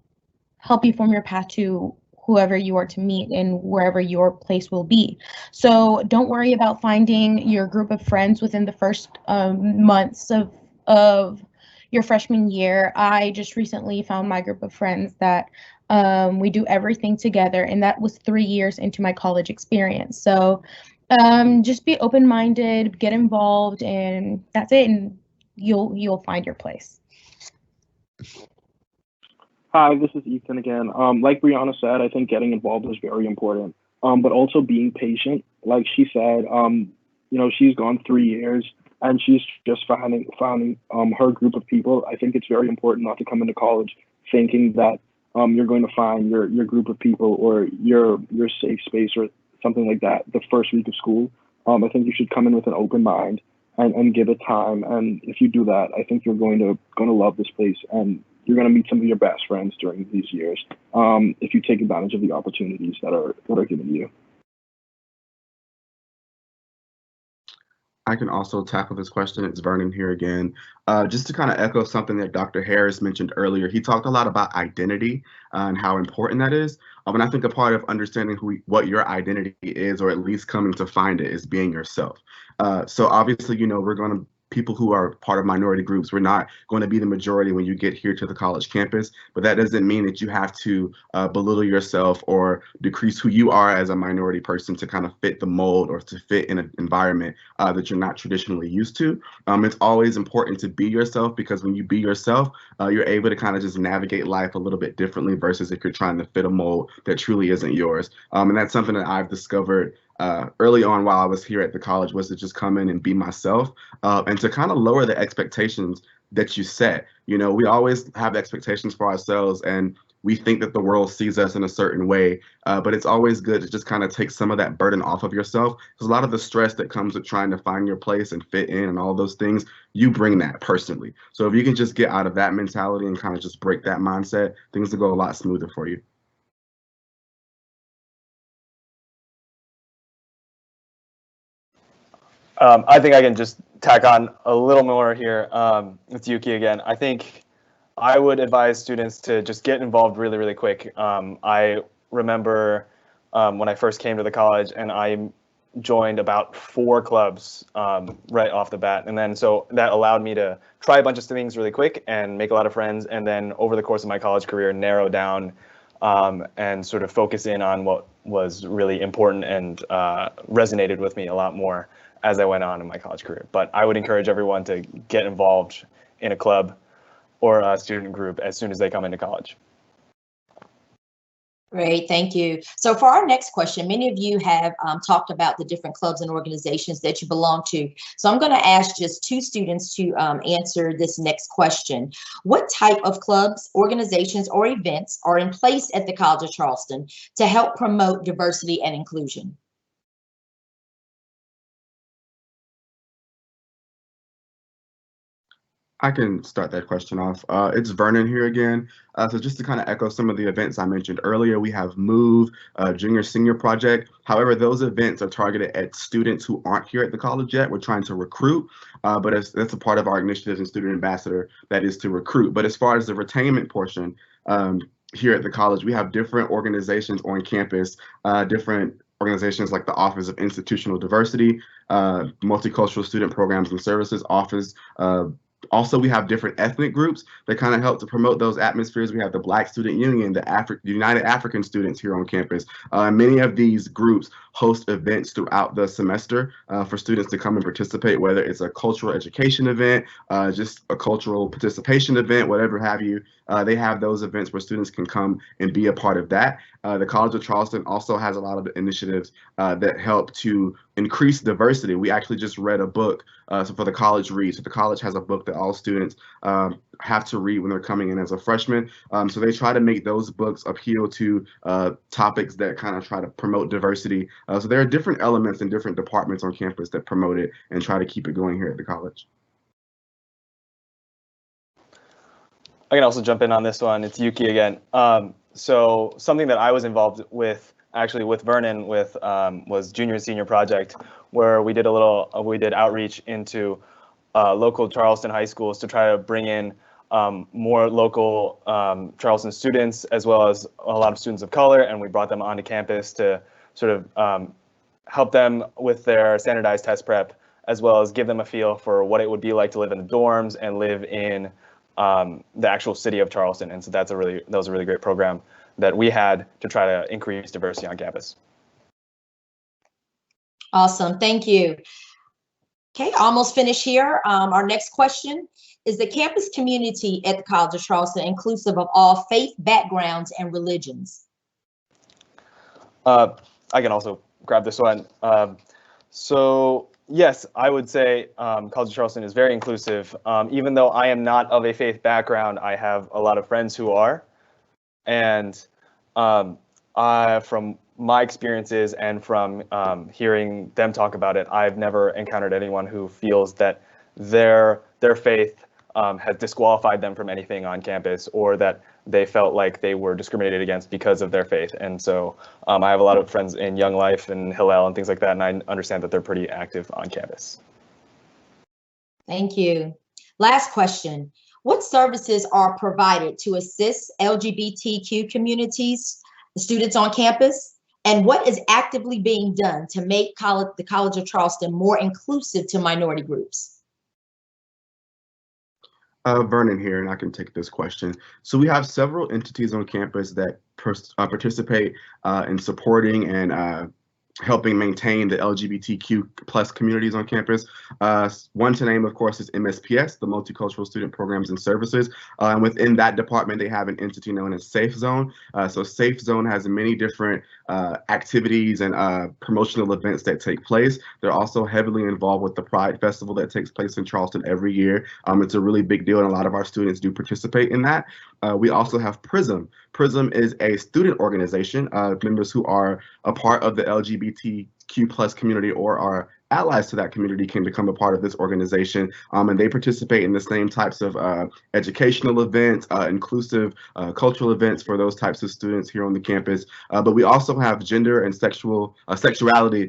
help you form your path to whoever you are to meet and wherever your place will be. So don't worry about finding your group of friends within the first months of your freshman year. I just recently found my group of friends that we do everything together, and that was 3 years into my college experience. So just be open-minded, get involved, and that's it, and you'll find your place. Hi, this is Ethan again. Like Brianna said, I think getting involved is very important, but also being patient. Like she said, she's gone 3 years and she's just finding her group of people. I think it's very important not to come into college thinking that you're going to find your group of people or your safe space or something like that the first week of school. I think you should come in with an open mind and give it time. And if you do that, I think you're going to love this place, and you're going to meet some of your best friends during these years if you take advantage of the opportunities that are given you. I can also tackle this question. It's Vernon here again. Just to kind of echo something that Dr. Harris mentioned earlier, he talked a lot about identity and how important that is. And I think a part of understanding what your identity is, or at least coming to find it, is being yourself. So obviously, people who are part of minority groups, we're not going to be the majority when you get here to the college campus, but that doesn't mean that you have to belittle yourself or decrease who you are as a minority person to kind of fit the mold or to fit in an environment that you're not traditionally used to. It's always important to be yourself, because when you be yourself, you're able to kind of just navigate life a little bit differently versus if you're trying to fit a mold that truly isn't yours. And that's something that I've discovered early on while I was here at the college, was to just come in and be myself, and to kind of lower the expectations that you set. We always have expectations for ourselves, and we think that the world sees us in a certain way, but it's always good to just kind of take some of that burden off of yourself, because a lot of the stress that comes with trying to find your place and fit in and all those things, you bring that personally. So if you can just get out of that mentality and kind of just break that mindset, things will go a lot smoother for you. I think I can just tack on a little more here. It's Yuki again. I think I would advise students to just get involved really, really quick. I remember when I first came to the college, and I joined about 4 clubs right off the bat. And then so that allowed me to try a bunch of things really quick and make a lot of friends. And then over the course of my college career, narrow down and sort of focus in on what was really important and resonated with me a lot more as I went on in my college career. But I would encourage everyone to get involved in a club or a student group as soon as they come into college. Great, thank you. So for our next question, many of you have talked about the different clubs and organizations that you belong to. So I'm going to ask just 2 students to answer this next question. What type of clubs, organizations, or events are in place at the College of Charleston to help promote diversity and inclusion? I can start that question off. It's Vernon here again. So just to kind of echo some of the events I mentioned earlier, we have MOVE, Junior Senior Project. However, those events are targeted at students who aren't here at the college yet. We're trying to recruit, but that's a part of our initiatives and student ambassador, that is to recruit. But as far as the retainment portion, here at the college, we have different organizations on campus, different organizations like the Office of Institutional Diversity, Multicultural Student Programs and Services Office. Also, we have different ethnic groups that kind of help to promote those atmospheres. We have the Black Student Union, the United African Students here on campus. Many of these groups host events throughout the semester for students to come and participate, whether it's a cultural education event, just a cultural participation event, whatever have you. They have those events where students can come and be a part of that. The College of Charleston also has a lot of initiatives that help to increase diversity. We actually just read a book so for the college read. So the college has a book that all students have to read when they're coming in as a freshman. So they try to make those books appeal to topics that kind of try to promote diversity. So there are different elements in different departments on campus that promote it and try to keep it going here at the college. I can also jump in on this one. It's Yuki again. So something that I was involved with, actually with Vernon, was junior and senior project, where we did outreach into local Charleston high schools to try to bring in more local Charleston students, as well as a lot of students of color, and we brought them onto campus to sort of help them with their standardized test prep, as well as give them a feel for what it would be like to live in the dorms and live in the actual city of Charleston. And so that was a really great program that we had to try to increase diversity on campus. Awesome, thank you. Okay, almost finished here. Our next question is: the campus community at the College of Charleston inclusive of all faith backgrounds and religions? I can also grab this one. So yes, I would say College of Charleston is very inclusive. Even though I am not of a faith background, I have a lot of friends who are. And from my experiences and from hearing them talk about it, I've never encountered anyone who feels that their faith has disqualified them from anything on campus, or that they felt like they were discriminated against because of their faith. And so I have a lot of friends in Young Life and Hillel and things like that, and I understand that they're pretty active on campus. Thank you. Last question: what services are provided to assist LGBTQ communities, students on campus, and what is actively being done to make the College of Charleston more inclusive to minority groups? Vernon here, and I can take this question. So we have several entities on campus that participate in supporting and helping maintain the LGBTQ plus communities on campus. One to name, of course, is MSPS, the Multicultural Student Programs and Services. And within that department, they have an entity known as Safe Zone. So Safe Zone has many different activities and promotional events that take place. They're also heavily involved with the Pride Festival that takes place in Charleston every year. It's a really big deal, and a lot of our students do participate in that. We also have PRISM. PRISM is a student organization. Members who are a part of the LGBTQ plus community or are allies to that community can become a part of this organization, and they participate in the same types of educational events, inclusive cultural events for those types of students here on the campus. But we also have Gender and Sexuality,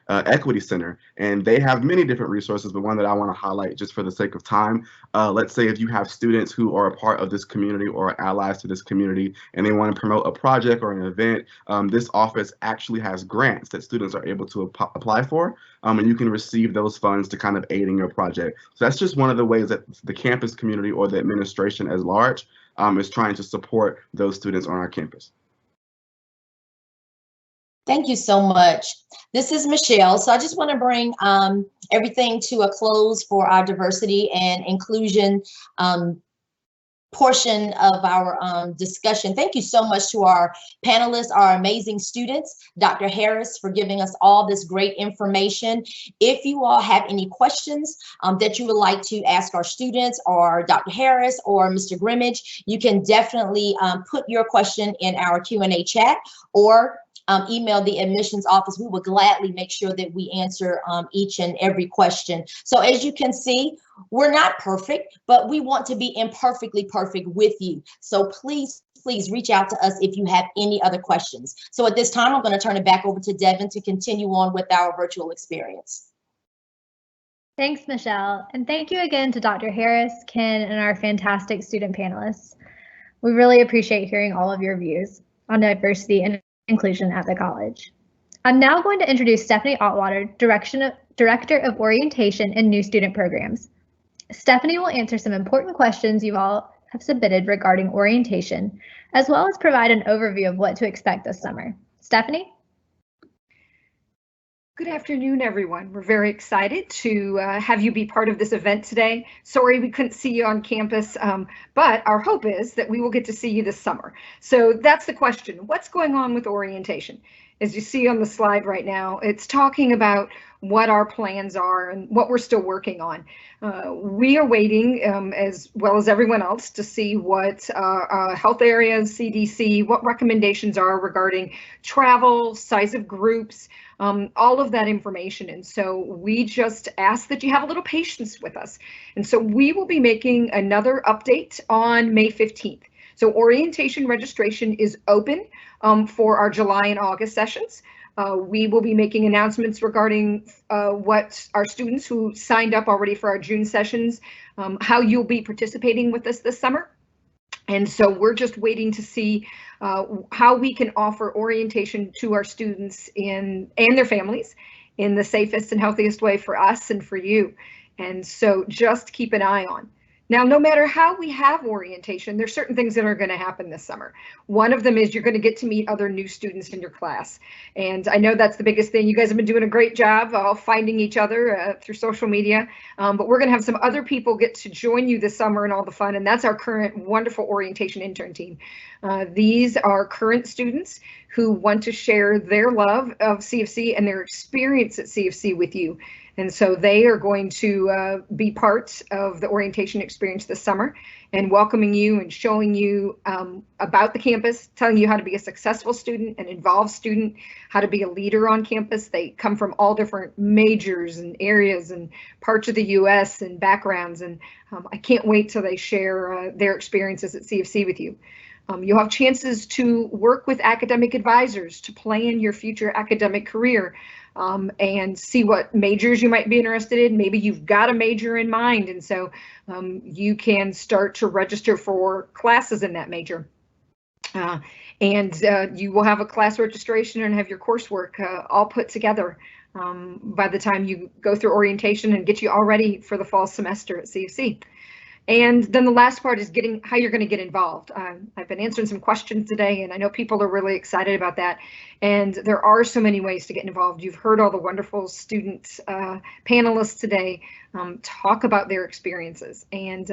Equity Center, and they have many different resources, but one that I want to highlight just for the sake of time. Let's say if you have students who are a part of this community or are allies to this community and they want to promote a project or an event, this office actually has grants that students are able to apply for, and you can receive those funds to kind of aid in your project. So that's just one of the ways that the campus community or the administration as large is trying to support those students on our campus. Thank you so much. This is Michelle. So I just want to bring everything to a close for our diversity and inclusion portion of our discussion. Thank you so much to our panelists, our amazing students, Dr. Harris, for giving us all this great information. If you all have any questions that you would like to ask our students or Dr. Harris or Mr. Grimmage, you can definitely put your question in our Q&A chat or email the admissions office. We will gladly make sure that we answer each and every question. So as you can see, we're not perfect, but we want to be imperfectly perfect with you. So please reach out to us if you have any other questions. So at this time, I'm going to turn it back over to Devin to continue on with our virtual experience. Thanks, Michelle. And thank you again to Dr. Harris, Ken, and our fantastic student panelists. We really appreciate hearing all of your views on diversity and inclusion at the college. I'm now going to introduce Stephanie Otwater, Director of Orientation and New Student Programs. Stephanie will answer some important questions you all have submitted regarding orientation, as well as provide an overview of what to expect this summer. Stephanie? Good afternoon, everyone. We're very excited to have you be part of this event today. Sorry we couldn't see you on campus, but our hope is that we will get to see you this summer. So that's the question. What's going on with orientation? as you see on the slide right now, it's talking about what our plans are and what we're still working on. We are waiting, as well as everyone else, to see what health areas, CDC, what recommendations are regarding travel, size of groups, all of that information. And so we just ask that you have a little patience with us. And so we will be making another update on May 15th. So orientation registration is open for our July and August sessions. We will be making announcements regarding what our students who signed up already for our June sessions, how you'll be participating with us this summer. And so we're just waiting to see how we can offer orientation to our students and their families in the safest and healthiest way for us and for you. And so just keep an eye on. Now, no matter how we have orientation, there's certain things that are going to happen this summer. One of them is you're going to get to meet other new students in your class. And I know that's the biggest thing. You guys have been doing a great job finding each other through social media, but we're going to have some other people get to join you this summer and all the fun. And that's our current wonderful orientation intern team. These are current students who want to share their love of CFC and their experience at CFC with you. And so they are going to be part of the orientation experience this summer and welcoming you and showing you about the campus, telling you how to be a successful student, an involved student, how to be a leader on campus. They come from all different majors and areas and parts of the US and backgrounds. And I can't wait till they share their experiences at CFC with you. You'll have chances to work with academic advisors to plan your future academic career. And see what majors you might be interested in. Maybe you've got a major in mind, and so you can start to register for classes in that major. And you will have a class registration and have your coursework all put together by the time you go through orientation and get you all ready for the fall semester at CFC. And then the last part is getting how you're going to get involved. I've been answering some questions today, and I know people are really excited about that. And there are so many ways to get involved. You've heard all the wonderful student panelists today talk about their experiences, and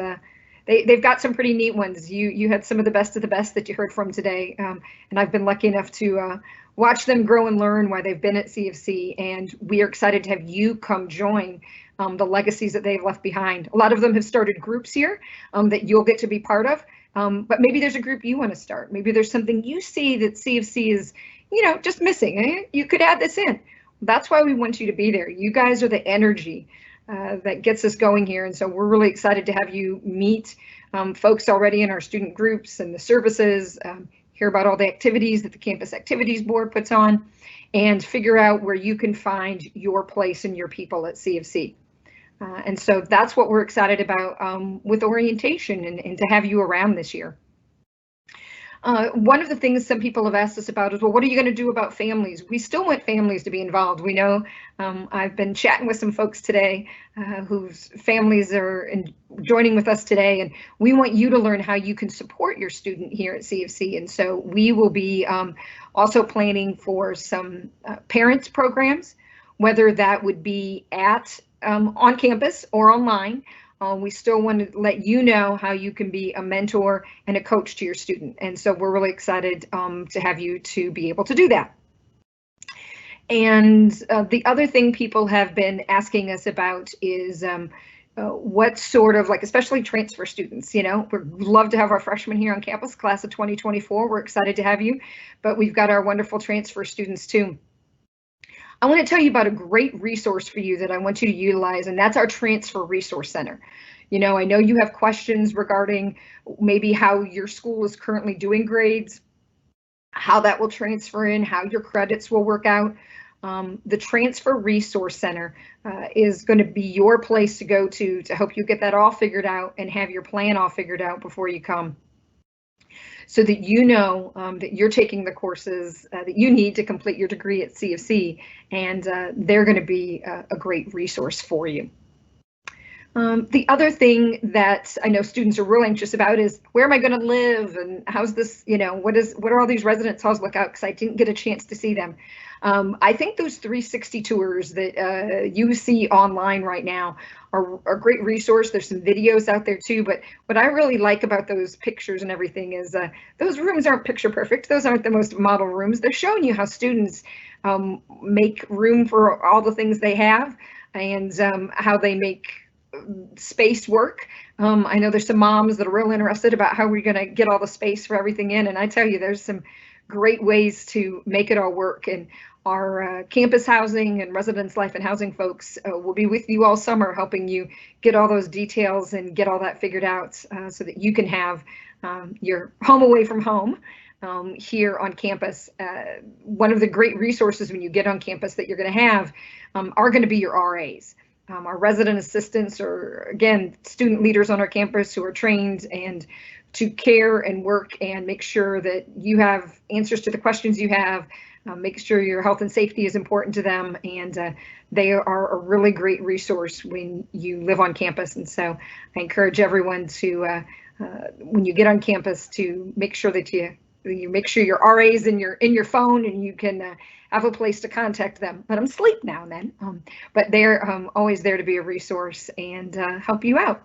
they've got some pretty neat ones. You had some of the best that you heard from today, and I've been lucky enough to watch them grow and learn while they've been at CFC, and we are excited to have you come join the legacies that they've left behind. A lot of them have started groups here that you'll get to be part of, but maybe there's a group you want to start. Maybe there's something you see that CFC is, just missing. You could add this in. That's why we want you to be there. You guys are the energy that gets us going here, and so we're really excited to have you meet folks already in our student groups and the services, hear about all the activities that the Campus Activities Board puts on, and figure out where you can find your place and your people at CFC. And so that's what we're excited about with orientation and to have you around this year. One of the things some people have asked us about is, well, what are you going to do about families? We still want families to be involved. We know I've been chatting with some folks today whose families are joining with us today, and we want you to learn how you can support your student here at CFC. And so we will be also planning for some parents programs, whether that would be at on campus or online. We still want to let you know how you can be a mentor and a coach to your student. And so we're really excited to have you to be able to do that. And the other thing people have been asking us about is what sort of, like, especially transfer students, we'd love to have our freshmen here on campus, class of 2024. We're excited to have you, but we've got our wonderful transfer students too. I want to tell you about a great resource for you that I want you to utilize, and that's our Transfer Resource Center. I know you have questions regarding maybe how your school is currently doing grades, how that will transfer in, how your credits will work out. The Transfer Resource Center is going to be your place to go to help you get that all figured out and have your plan all figured out before you come, so that you know that you're taking the courses that you need to complete your degree at CFC, and they're going to be a great resource for you. The other thing that I know students are real anxious about is where am I going to live and how's this, what are all these residence halls look out, because I didn't get a chance to see them. I think those 360 tours that you see online right now are a great resource. There's some videos out there too, but what I really like about those pictures and everything is those rooms aren't picture perfect. Those aren't the most model rooms. They're showing you how students make room for all the things they have and how they make space work. I know there's some moms that are real interested about how we're going to get all the space for everything in, and I tell you, there's some great ways to make it all work. And our campus housing and residence life and housing folks will be with you all summer, helping you get all those details and get all that figured out so that you can have your home away from home here on campus. One of the great resources when you get on campus that you're going to have are going to be your RAs. Our resident assistants are, again, student leaders on our campus who are trained and to care and work and make sure that you have answers to the questions you have, make sure your health and safety is important to them, and they are a really great resource when you live on campus. And so I encourage everyone to, when you get on campus, to make sure that you make sure your RA's in your phone and you can have a place to contact them. Let them sleep now and then, but they're always there to be a resource and help you out.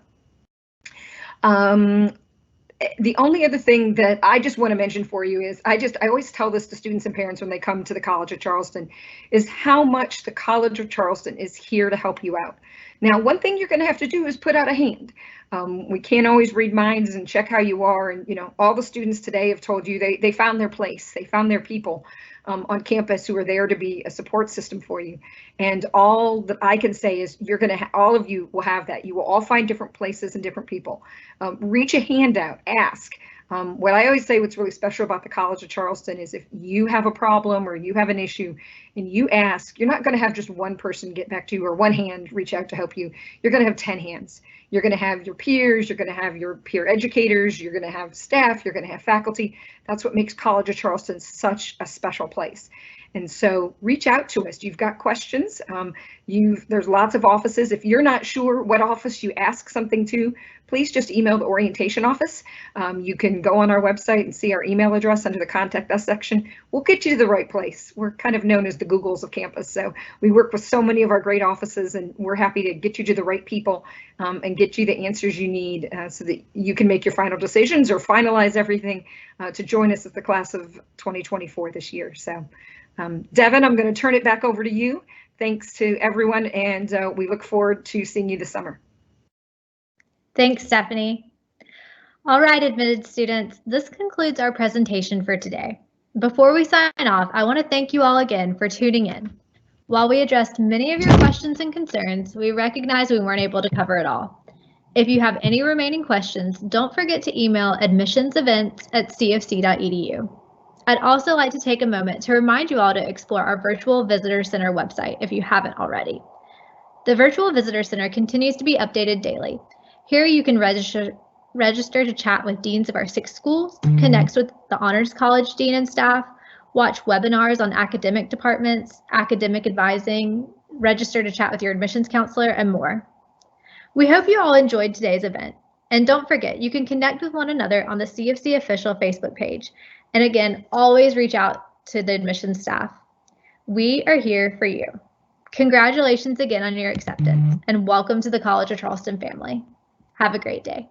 The only other thing that I just want to mention for you is I always tell this to students and parents when they come to the College of Charleston, is how much the College of Charleston is here to help you out. Now, one thing you're going to have to do is put out a hand. We can't always read minds and check how you are. And, all the students today have told you they found their place. They found their people on campus who are there to be a support system for you. And all that I can say is all of you will have that. You will all find different places and different people. Reach a hand out, ask. What I always say, what's really special about the College of Charleston is if you have a problem or you have an issue and you ask, you're not going to have just one person get back to you or one hand reach out to help you. You're going to have 10 hands. You're going to have your peers, you're going to have your peer educators, you're going to have staff, you're going to have faculty. That's what makes College of Charleston such a special place. And so reach out to us. You've got questions. There's lots of offices. If you're not sure what office you ask something to, please just email the orientation office. You can go on our website and see our email address under the contact us section. We'll get you to the right place. We're kind of known as the Googles of campus. So we work with so many of our great offices, and we're happy to get you to the right people and get you the answers you need so that you can make your final decisions or finalize everything to join us at the class of 2024 this year. So Devin, I'm going to turn it back over to you. Thanks to everyone, and we look forward to seeing you this summer. Thanks, Stephanie. All right, admitted students, this concludes our presentation for today. Before we sign off, I want to thank you all again for tuning in. While we addressed many of your questions and concerns, we recognize we weren't able to cover it all. If you have any remaining questions, don't forget to email admissionsevents@cfc.edu. I'd also like to take a moment to remind you all to explore our Virtual Visitor Center website if you haven't already. The Virtual Visitor Center continues to be updated daily. Here you can register to chat with deans of our 6 schools, connect with the Honors College dean and staff, watch webinars on academic departments, academic advising, register to chat with your admissions counselor, and more. We hope you all enjoyed today's event. And don't forget, you can connect with one another on the CFC official Facebook page. And again, always reach out to the admissions staff. We are here for you. Congratulations again on your acceptance, and welcome to the College of Charleston family. Have a great day.